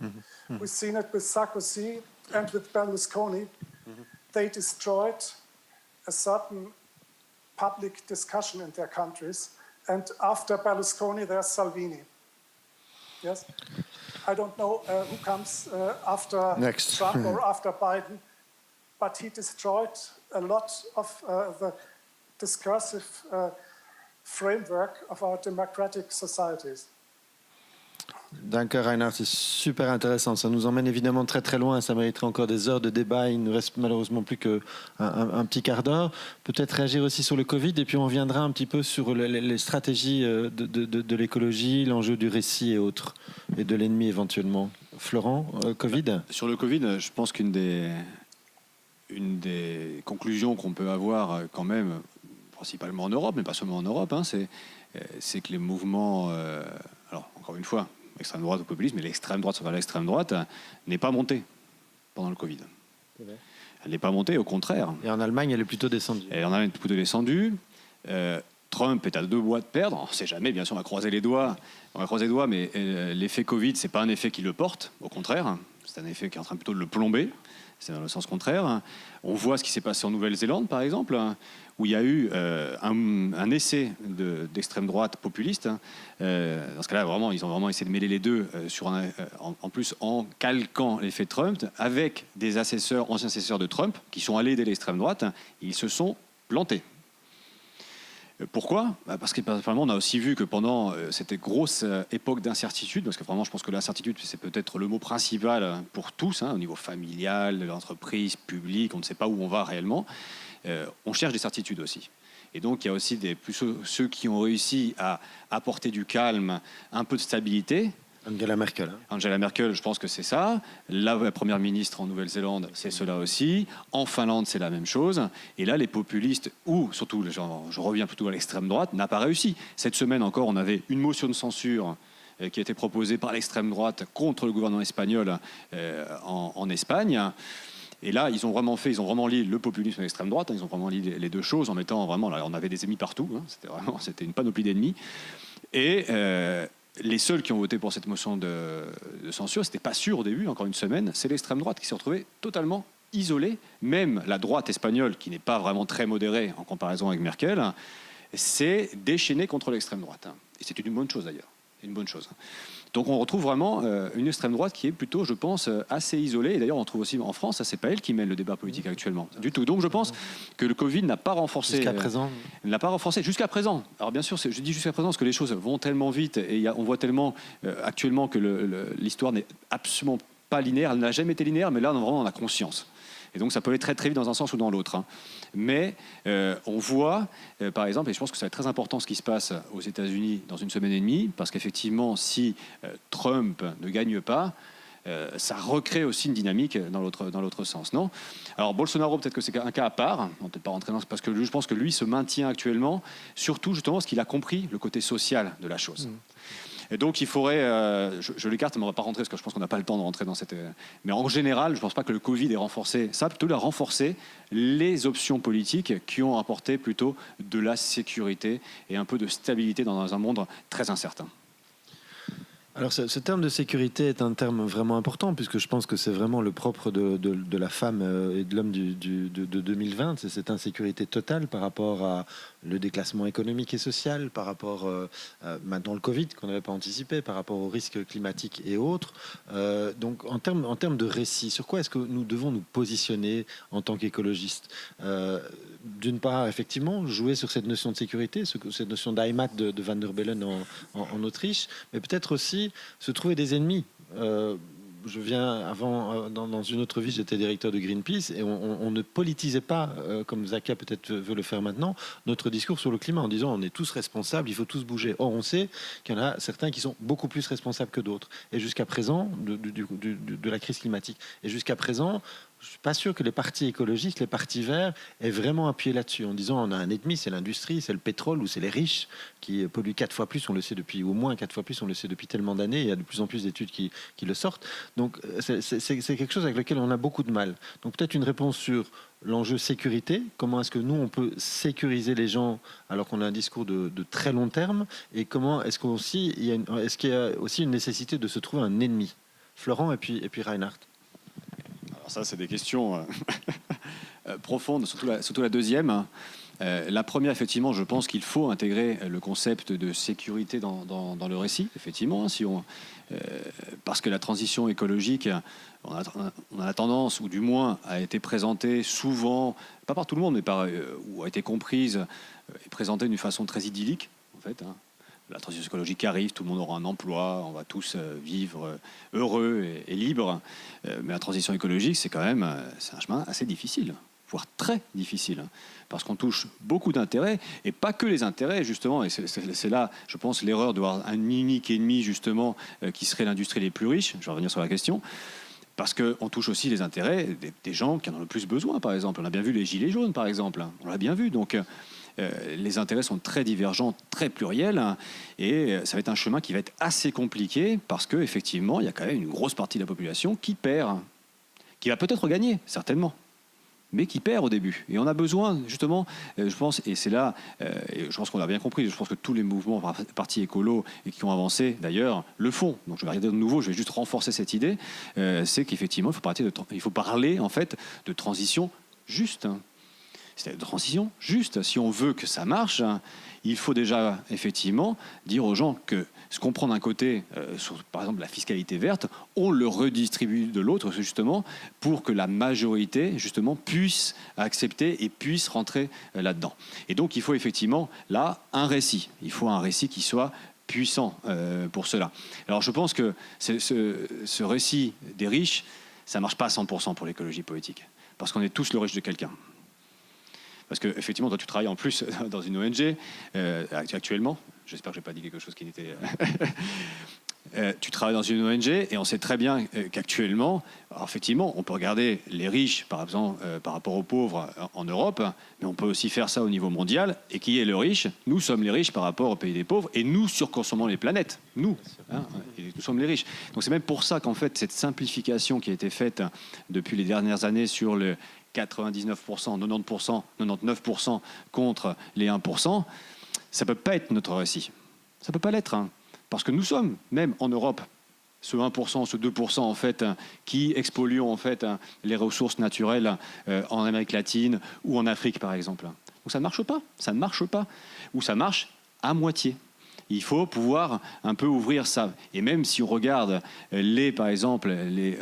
Mm-hmm. We've seen it with Sarkozy and with Berlusconi. Mm-hmm. They destroyed a certain public discussion in their countries. And after Berlusconi, there's Salvini. Yes? I don't know who comes after Next. Trump or after Biden, but he destroyed a lot of the discursive framework of our democratic societies. D'accord, Reinhard, c'est super intéressant. Ça nous emmène évidemment très très loin. Ça mériterait encore des heures de débat. Il ne reste malheureusement plus qu'un petit quart d'heure. Peut-être réagir aussi sur le Covid et puis on reviendra un petit peu sur les stratégies de l'écologie, l'enjeu du récit et autres, et de l'ennemi éventuellement. Florent, Covid ? Sur le Covid, je pense qu'une des conclusions qu'on peut avoir quand même, principalement en Europe, mais pas seulement en Europe, hein, c'est que les mouvements, alors encore une fois, extrême droite ou populisme, mais l'extrême droite vers l'extrême droite n'est pas montée pendant le Covid. Elle n'est pas montée, au contraire. Et en Allemagne, elle est plutôt descendue. Elle en a plutôt descendu. Trump est à 2 doigts de perdre. On ne sait jamais, bien sûr, on va croiser les doigts, mais l'effet Covid, c'est pas un effet qui le porte, au contraire. C'est un effet qui est en train plutôt de le plomber. C'est dans le sens contraire. On voit ce qui s'est passé en Nouvelle-Zélande, par exemple, où il y a eu un essai d'extrême droite populiste. Dans ce cas-là, vraiment, ils ont vraiment essayé de mêler les deux, en plus en calquant l'effet Trump, avec des ancien assesseurs de Trump, qui sont allés aider l'extrême droite. Ils se sont plantés. Pourquoi ? Parce que principalement, on a aussi vu que pendant cette grosse époque d'incertitude, parce que vraiment, je pense que l'incertitude, c'est peut-être le mot principal pour tous, au niveau familial, de l'entreprise, public, on ne sait pas où on va réellement, on cherche des certitudes aussi. Et donc, il y a aussi ceux qui ont réussi à apporter du calme, un peu de stabilité. Angela Merkel. Angela Merkel, je pense que c'est ça. La première ministre en Nouvelle-Zélande, c'est cela aussi. En Finlande, c'est la même chose. Et là, les populistes, ou surtout, je reviens plutôt à l'extrême droite, n'a pas réussi. Cette semaine encore, on avait une motion de censure qui a été proposée par l'extrême droite contre le gouvernement espagnol en Espagne. Et là, ils ont vraiment lié le populisme et l'extrême droite. Ils ont vraiment lié les deux choses en mettant vraiment, là, on avait des ennemis partout. C'était une panoplie d'ennemis. Et les seuls qui ont voté pour cette motion de censure, c'était pas sûr au début, encore une semaine, c'est l'extrême droite qui s'est retrouvée totalement isolée. Même la droite espagnole, qui n'est pas vraiment très modérée en comparaison avec Merkel, s'est déchaînée contre l'extrême droite. Et c'est une bonne chose d'ailleurs. Une bonne chose. Donc on retrouve vraiment une extrême droite qui est plutôt, je pense, assez isolée. Et d'ailleurs, on trouve aussi en France, c'est pas elle qui mène le débat politique actuellement, du tout. Donc je pense que le Covid n'a pas renforcé. Jusqu'à présent. N'a pas renforcé jusqu'à présent. Alors bien sûr, je dis jusqu'à présent parce que les choses vont tellement vite et on voit tellement actuellement que l'histoire n'est absolument pas linéaire. Elle n'a jamais été linéaire, mais là, vraiment, on a conscience. Et donc ça peut aller très très vite dans un sens ou dans l'autre. Mais on voit, par exemple, et je pense que ça va être très important ce qui se passe aux États-Unis dans une semaine et demie, parce qu'effectivement, si Trump ne gagne pas, ça recrée aussi une dynamique dans l'autre sens, non ? Alors Bolsonaro, peut-être que c'est un cas à part, on ne peut pas rentrer dans, parce que je pense que lui se maintient actuellement, surtout justement parce qu'il a compris le côté social de la chose. Et donc il faudrait, je l'écarte, mais on ne va pas rentrer parce que je pense qu'on n'a pas le temps de rentrer dans cette... Mais en général, je ne pense pas que le Covid ait renforcé ça, plutôt il a renforcé les options politiques qui ont apporté plutôt de la sécurité et un peu de stabilité dans un monde très incertain. Alors ce terme de sécurité est un terme vraiment important puisque je pense que c'est vraiment le propre de la femme et de l'homme de 2020, c'est cette insécurité totale par rapport à le déclassement économique et social, par rapport maintenant le Covid qu'on n'avait pas anticipé, par rapport aux risques climatiques et autres. Donc en termes de récit, sur quoi est-ce que nous devons nous positionner en tant qu'écologistes ? D'une part, effectivement, jouer sur cette notion de sécurité, cette notion d'Heimat de Van der Bellen en Autriche, mais peut-être aussi se trouver des ennemis. Je viens avant, dans une autre vie, j'étais directeur de Greenpeace et on ne politisait pas, comme Zaka peut-être veut le faire maintenant, notre discours sur le climat en disant on est tous responsables, il faut tous bouger. Or, on sait qu'il y en a certains qui sont beaucoup plus responsables que d'autres. Et jusqu'à présent, de la crise climatique. Et jusqu'à présent, je ne suis pas sûr que les partis écologistes, les partis verts, aient vraiment appuyé là-dessus en disant on a un ennemi, c'est l'industrie, c'est le pétrole ou c'est les riches qui polluent 4 fois plus, on le sait depuis, au moins 4 fois plus, on le sait depuis tellement d'années, il y a de plus en plus d'études qui le sortent. Donc c'est quelque chose avec lequel on a beaucoup de mal. Donc peut-être une réponse sur l'enjeu sécurité, comment est-ce que nous on peut sécuriser les gens alors qu'on a un discours de très long terme, et comment est-ce qu'il y a aussi une nécessité de se trouver un ennemi. Florent et puis Reinhard. Alors ça, c'est des questions profondes, surtout la deuxième. La première, effectivement, je pense qu'il faut intégrer le concept de sécurité dans le récit, effectivement. Parce que la transition écologique, on a tendance, ou du moins a été présentée souvent, pas par tout le monde, mais ou a été comprise et présentée d'une façon très idyllique, en fait. la transition écologique arrive, tout le monde aura un emploi, on va tous vivre heureux et libres. Mais la transition écologique, c'est quand même c'est un chemin assez difficile, voire très difficile, parce qu'on touche beaucoup d'intérêts, et pas que les intérêts, justement, et c'est là, je pense, l'erreur d'avoir un unique ennemi, justement, qui serait l'industrie les plus riches. Je vais revenir sur la question. Parce qu'on touche aussi les intérêts des gens qui en ont le plus besoin, par exemple. On a bien vu les gilets jaunes, par exemple. On l'a bien vu. Donc, les intérêts sont très divergents, très pluriels. Et ça va être un chemin qui va être assez compliqué parce qu'effectivement, il y a quand même une grosse partie de la population qui perd. Qui va peut-être gagner, certainement, mais qui perd au début. Et on a besoin, justement, je pense, et c'est là, et je pense qu'on a bien compris, je pense que tous les mouvements partis écolos et qui ont avancé, d'ailleurs, le font. Donc je vais rien dire de nouveau, je vais juste renforcer cette idée, c'est qu'effectivement, il faut parler, en fait, de transition juste. C'est de transition juste. Si on veut que ça marche, il faut déjà, effectivement, dire aux gens que ce qu'on prend d'un côté, sur, par exemple, la fiscalité verte, on le redistribue de l'autre, justement, pour que la majorité, justement, puisse accepter et puisse rentrer là-dedans. Et donc, il faut effectivement, là, un récit. Il faut un récit qui soit puissant pour cela. Alors, je pense que ce récit des riches, ça ne marche pas à 100% pour l'écologie politique. Parce qu'on est tous le riche de quelqu'un. Parce qu'effectivement, toi, tu travailles en plus dans une ONG actuellement. J'espère que je n'ai pas dit quelque chose qui n'était... tu travailles dans une ONG et on sait très bien qu'actuellement, effectivement, on peut regarder les riches, par exemple, par rapport aux pauvres en Europe, mais on peut aussi faire ça au niveau mondial. Et qui est le riche? Nous sommes les riches par rapport au pays des pauvres et nous surconsommons les planètes. Nous, nous sommes les riches. Donc c'est même pour ça qu'en fait, cette simplification qui a été faite depuis les dernières années sur le 99%, 90%, 99% contre les 1%, ça ne peut pas être notre récit. Ça ne peut pas l'être. Parce que nous sommes, même en Europe, ce 1%, ce 2% en fait, qui expolluent en fait, les ressources naturelles en Amérique latine ou en Afrique, par exemple. Donc ça ne marche pas. Ça ne marche pas. Ou ça marche à moitié. Il faut pouvoir un peu ouvrir ça. Et même si on regarde par exemple,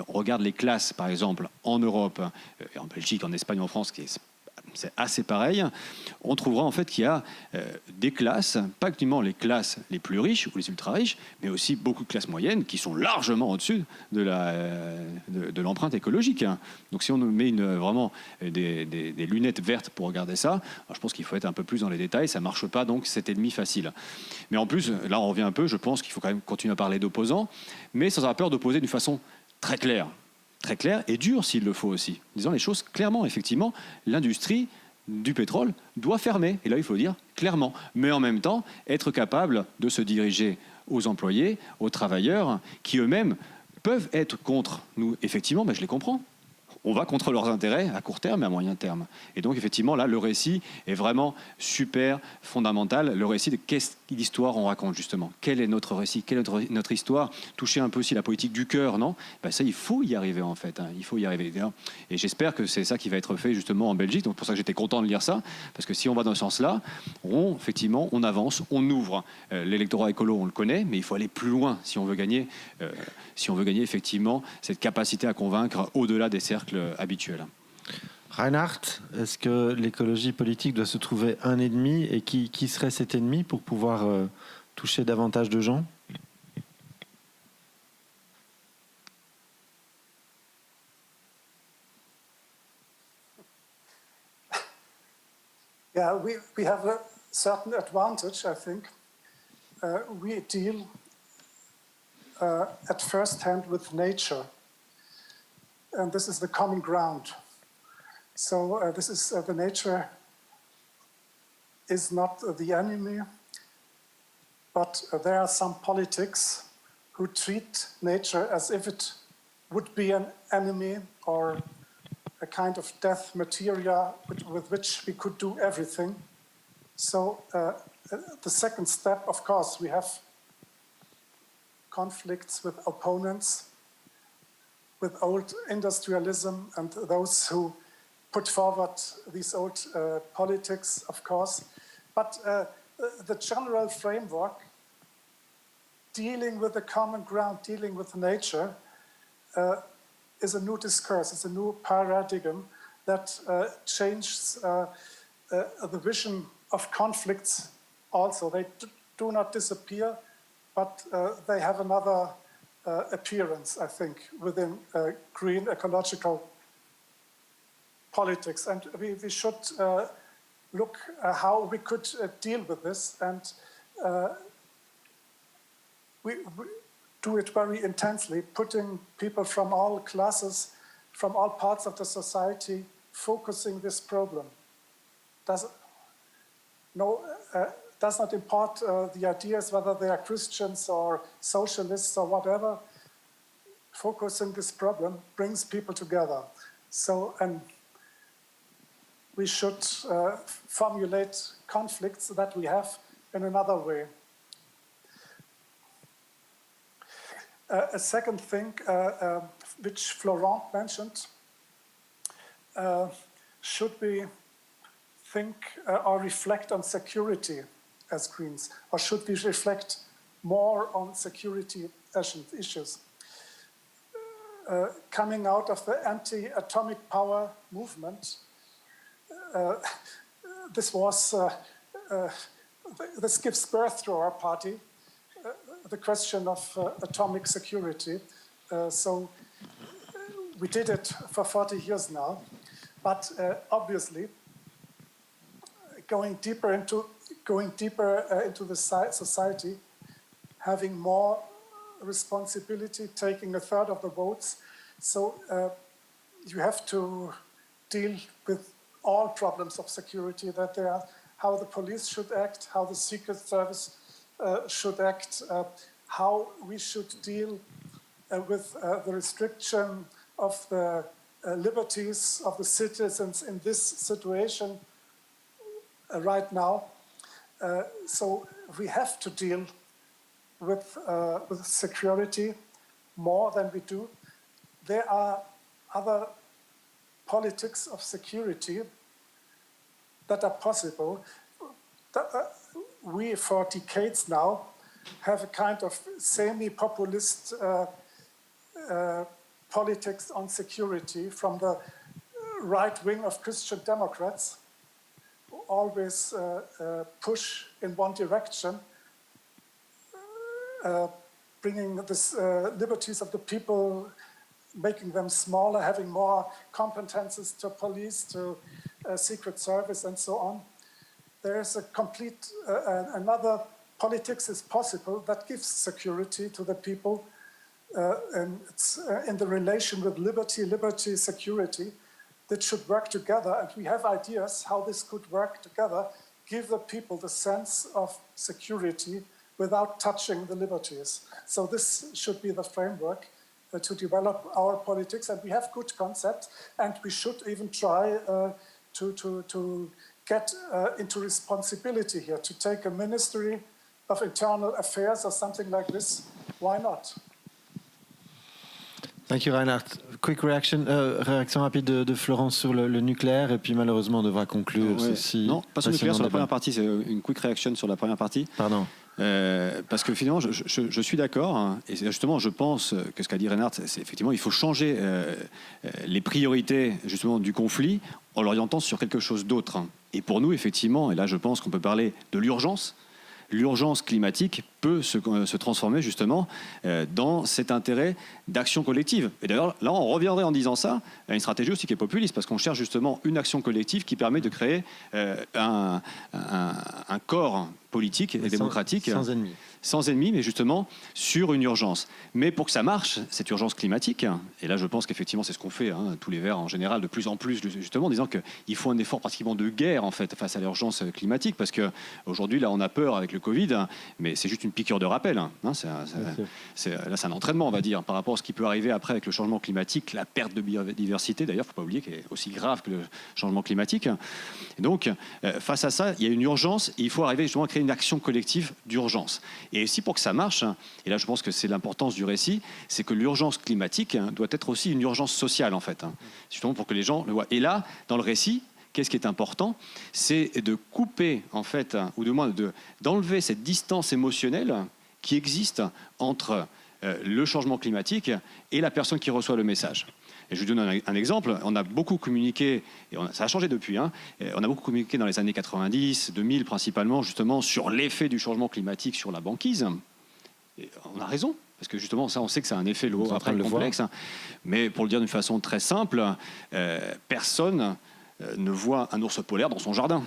on regarde les classes, par exemple, en Europe, en Belgique, en Espagne, en France, c'est assez pareil, on trouvera en fait qu'il y a des classes, pas uniquement les classes les plus riches ou les ultra-riches, mais aussi beaucoup de classes moyennes qui sont largement au-dessus de l'empreinte écologique. Donc si on nous met vraiment des lunettes vertes pour regarder ça, alors je pense qu'il faut être un peu plus dans les détails, ça ne marche pas, donc c'est ennemi facile. Mais en plus, là on revient un peu, je pense qu'il faut quand même continuer à parler d'opposants, mais sans avoir peur d'opposer d'une façon très claire et dur s'il le faut aussi. Disons les choses clairement, effectivement, l'industrie du pétrole doit fermer. Et là, il faut le dire clairement. Mais en même temps, être capable de se diriger aux employés, aux travailleurs, qui eux-mêmes peuvent être contre nous. Effectivement, je les comprends. On va contre leurs intérêts à court terme et à moyen terme. Et donc, effectivement, là, le récit est vraiment super fondamental. Le récit de quelle histoire on raconte, justement. Quel est notre récit? Quelle est notre histoire? Toucher un peu aussi la politique du cœur, non? Ça, il faut y arriver, en fait. Il faut y arriver. Et j'espère que c'est ça qui va être fait, justement, en Belgique. Donc, pour ça que j'étais content de lire ça. Parce que si on va dans ce sens-là, effectivement, on avance, on ouvre. L'électorat écolo, on le connaît, mais il faut aller plus loin si on veut gagner, effectivement, cette capacité à convaincre au-delà des cercles habituel. Reinhard, est-ce que l'écologie politique doit se trouver un ennemi et qui serait cet ennemi pour pouvoir toucher davantage de gens? Yeah, we have a certain advantage, I think. We deal at first hand with nature. And this is the common ground. So this is the nature is not the enemy, but there are some politics who treat nature as if it would be an enemy or a kind of death materia with which we could do everything. So the second step, of course, we have conflicts with opponents, with old industrialism and those who put forward these old politics, of course. But the general framework, dealing with the common ground, dealing with nature, is a new discourse, it's a new paradigm that changes the vision of conflicts also. They do not disappear, but they have another appearance, I think, within green ecological politics. And we should look how we could deal with this, and we do it very intensely, putting people from all classes, from all parts of the society, focusing this problem. Does not import the ideas whether they are Christians or socialists or whatever. Focusing this problem brings people together. So, and we should formulate conflicts that we have in another way. A second thing which Florent mentioned, should we think or reflect on security as Greens, or should we reflect more on security issues? Coming out of the anti-atomic power movement, this gives birth to our party, the question of atomic security. So we did it for 40 years now, but obviously going deeper into the society, having more responsibility, taking a third of the votes. So you have to deal with all problems of security that there are, how the police should act, how the Secret Service should act, how we should deal with the restriction of the liberties of the citizens in this situation right now. So we have to deal with security more than we do. There are other politics of security that are possible. We, for decades now, have a kind of semi-populist politics on security from the right wing of Christian Democrats, who always push in one direction, bringing the liberties of the people, making them smaller, having more competences to police, to Secret Service, and so on. There is a complete, another politics is possible that gives security to the people, and it's in the relation with liberty, security, that should work together. And we have ideas how this could work together, give the people the sense of security without touching the liberties. So this should be the framework to develop our politics. And we have good concepts, and we should even try to get into responsibility here, to take a Ministry of Internal Affairs or something like this. Why not? Thank you, Reinhard. Quick reaction, réaction rapide de Florence sur le nucléaire, et puis malheureusement on devra conclure ceci. Non, pas sur le nucléaire, sur la première partie, c'est une quick reaction sur la première partie. Pardon. Parce que finalement, je suis d'accord, hein, et justement, je pense que ce qu'a dit Reinhard, c'est effectivement, il faut changer les priorités justement du conflit en l'orientant sur quelque chose d'autre. Et pour nous, effectivement, et là je pense qu'on peut parler de l'urgence. L'urgence climatique peut se transformer justement dans cet intérêt d'action collective. Et d'ailleurs, là, on reviendrait en disant ça à une stratégie aussi qui est populiste, parce qu'on cherche justement une action collective qui permet de créer un corps politique et démocratique. Sans ennemis. Sans ennemis, mais justement sur une urgence. Mais pour que ça marche, cette urgence climatique, et là je pense qu'effectivement c'est ce qu'on fait, hein, tous les Verts en général, de plus en plus, justement, en disant qu'il faut un effort pratiquement de guerre en fait face à l'urgence climatique, parce qu'aujourd'hui là on a peur avec le Covid, hein, mais c'est juste une piqûre de rappel. Hein, là c'est un entraînement, on va dire, par rapport à ce qui peut arriver après avec le changement climatique, la perte de biodiversité d'ailleurs, il ne faut pas oublier, qui est aussi grave que le changement climatique. Et donc face à ça, il y a une urgence, et il faut arriver justement à créer une action collective d'urgence. Et aussi pour que ça marche, et là je pense que c'est l'importance du récit, c'est que l'urgence climatique doit être aussi une urgence sociale en fait, justement pour que les gens le voient. Et là, dans le récit, qu'est-ce qui est important? C'est de couper en fait, ou du moins d'enlever cette distance émotionnelle qui existe entre le changement climatique et la personne qui reçoit le message. Et je vous donne un exemple. On a beaucoup communiqué, et ça a changé depuis, hein, on a beaucoup communiqué dans les années 90, 2000 principalement, justement, sur l'effet du changement climatique sur la banquise. Et on a raison, parce que justement, ça, on sait que ça a un effet très complexe. Mais pour le dire d'une façon très simple, personne ne voit un ours polaire dans son jardin.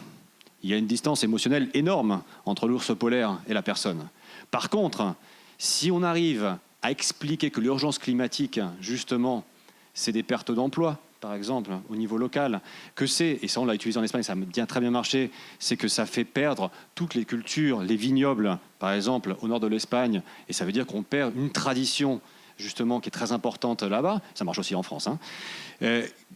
Il y a une distance émotionnelle énorme entre l'ours polaire et la personne. Par contre, si on arrive à expliquer que l'urgence climatique, justement, c'est des pertes d'emplois, par exemple, au niveau local, que c'est, et ça on l'a utilisé en Espagne, ça a bien, très bien marché, c'est que ça fait perdre toutes les cultures, les vignobles, par exemple, au nord de l'Espagne, et ça veut dire qu'on perd une tradition, justement, qui est très importante là-bas, ça marche aussi en France, hein.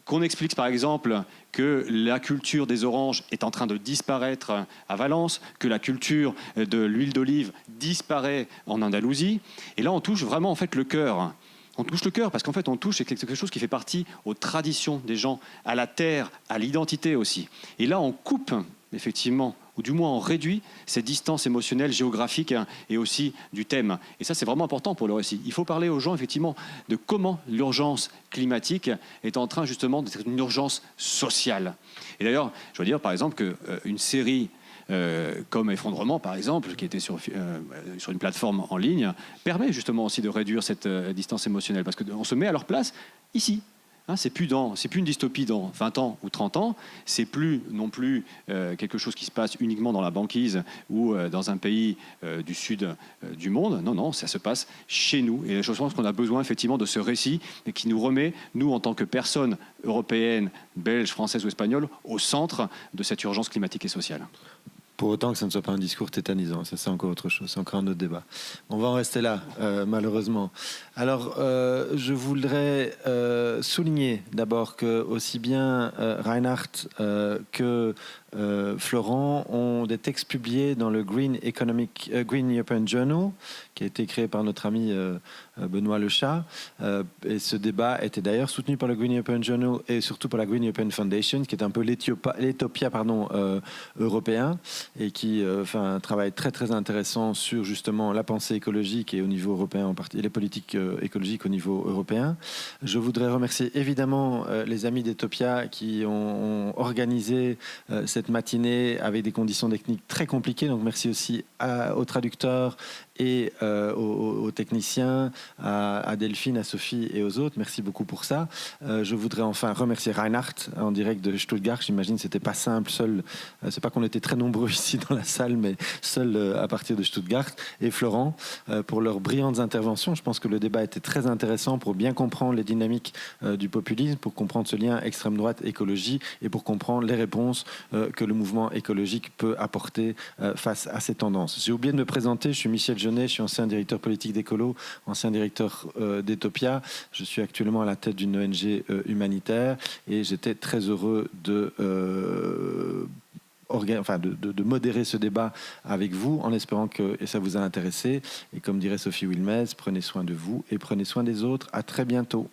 Qu'on explique, par exemple, que la culture des oranges est en train de disparaître à Valence, que la culture de l'huile d'olive disparaît en Andalousie, et là on touche vraiment en fait le cœur. On touche le cœur parce qu'en fait, on touche quelque chose qui fait partie aux traditions des gens, à la terre, à l'identité aussi. Et là, on coupe, effectivement, ou du moins on réduit cette distance émotionnelle, géographique et aussi du thème. Et ça, c'est vraiment important pour le récit. Il faut parler aux gens, effectivement, de comment l'urgence climatique est en train, justement, d'être une urgence sociale. Et d'ailleurs, je veux dire, par exemple, qu'une série comme Effondrement, par exemple, qui était sur une plateforme en ligne, permet justement aussi de réduire cette distance émotionnelle, parce qu'on se met à leur place ici. Hein, c'est plus une dystopie dans 20 ans ou 30 ans, c'est plus non plus quelque chose qui se passe uniquement dans la banquise ou dans un pays du sud du monde. Non, non, ça se passe chez nous. Et je pense qu'on a besoin effectivement de ce récit qui nous remet, nous, en tant que personnes européennes, belges, françaises ou espagnoles, au centre de cette urgence climatique et sociale. Pour autant que ça ne soit pas un discours tétanisant, ça c'est encore autre chose, c'est encore un autre débat. On va en rester là, malheureusement. Alors, je voudrais souligner d'abord que aussi bien Reinhard que Florent ont des textes publiés dans le Green European Journal, qui a été créé par notre ami Benoît Lechat. Et ce débat était d'ailleurs soutenu par le Green European Journal et surtout par la Green European Foundation, qui est un peu l'Ethiopia européen, et qui fait un travail très très intéressant sur justement la pensée écologique et au niveau européen, et les politiques écologiques au niveau européen. Je voudrais remercier évidemment les amis d'Ethiopia qui ont organisé cette matinée avec des conditions techniques très compliquées. Donc merci aussi aux traducteurs et aux techniciens, à Delphine, à Sophie et aux autres. Merci beaucoup pour ça. Je voudrais enfin remercier Reinhard en direct de Stuttgart. J'imagine que c'était pas simple seul. C'est pas qu'on était très nombreux ici dans la salle, mais seul à partir de Stuttgart. Et Florent pour leurs brillantes interventions. Je pense que le débat était très intéressant pour bien comprendre les dynamiques du populisme, pour comprendre ce lien extrême droite écologie et pour comprendre les réponses que le mouvement écologique peut apporter face à ces tendances. J'ai oublié de me présenter. Je suis Michel Jeunet, je suis ancien directeur politique d'Écolo, ancien directeur d'Ethiopia. Je suis actuellement à la tête d'une ONG humanitaire et j'étais très heureux de modérer ce débat avec vous, en espérant que ça vous a intéressé. Et comme dirait Sophie Wilmez, prenez soin de vous et prenez soin des autres. À très bientôt.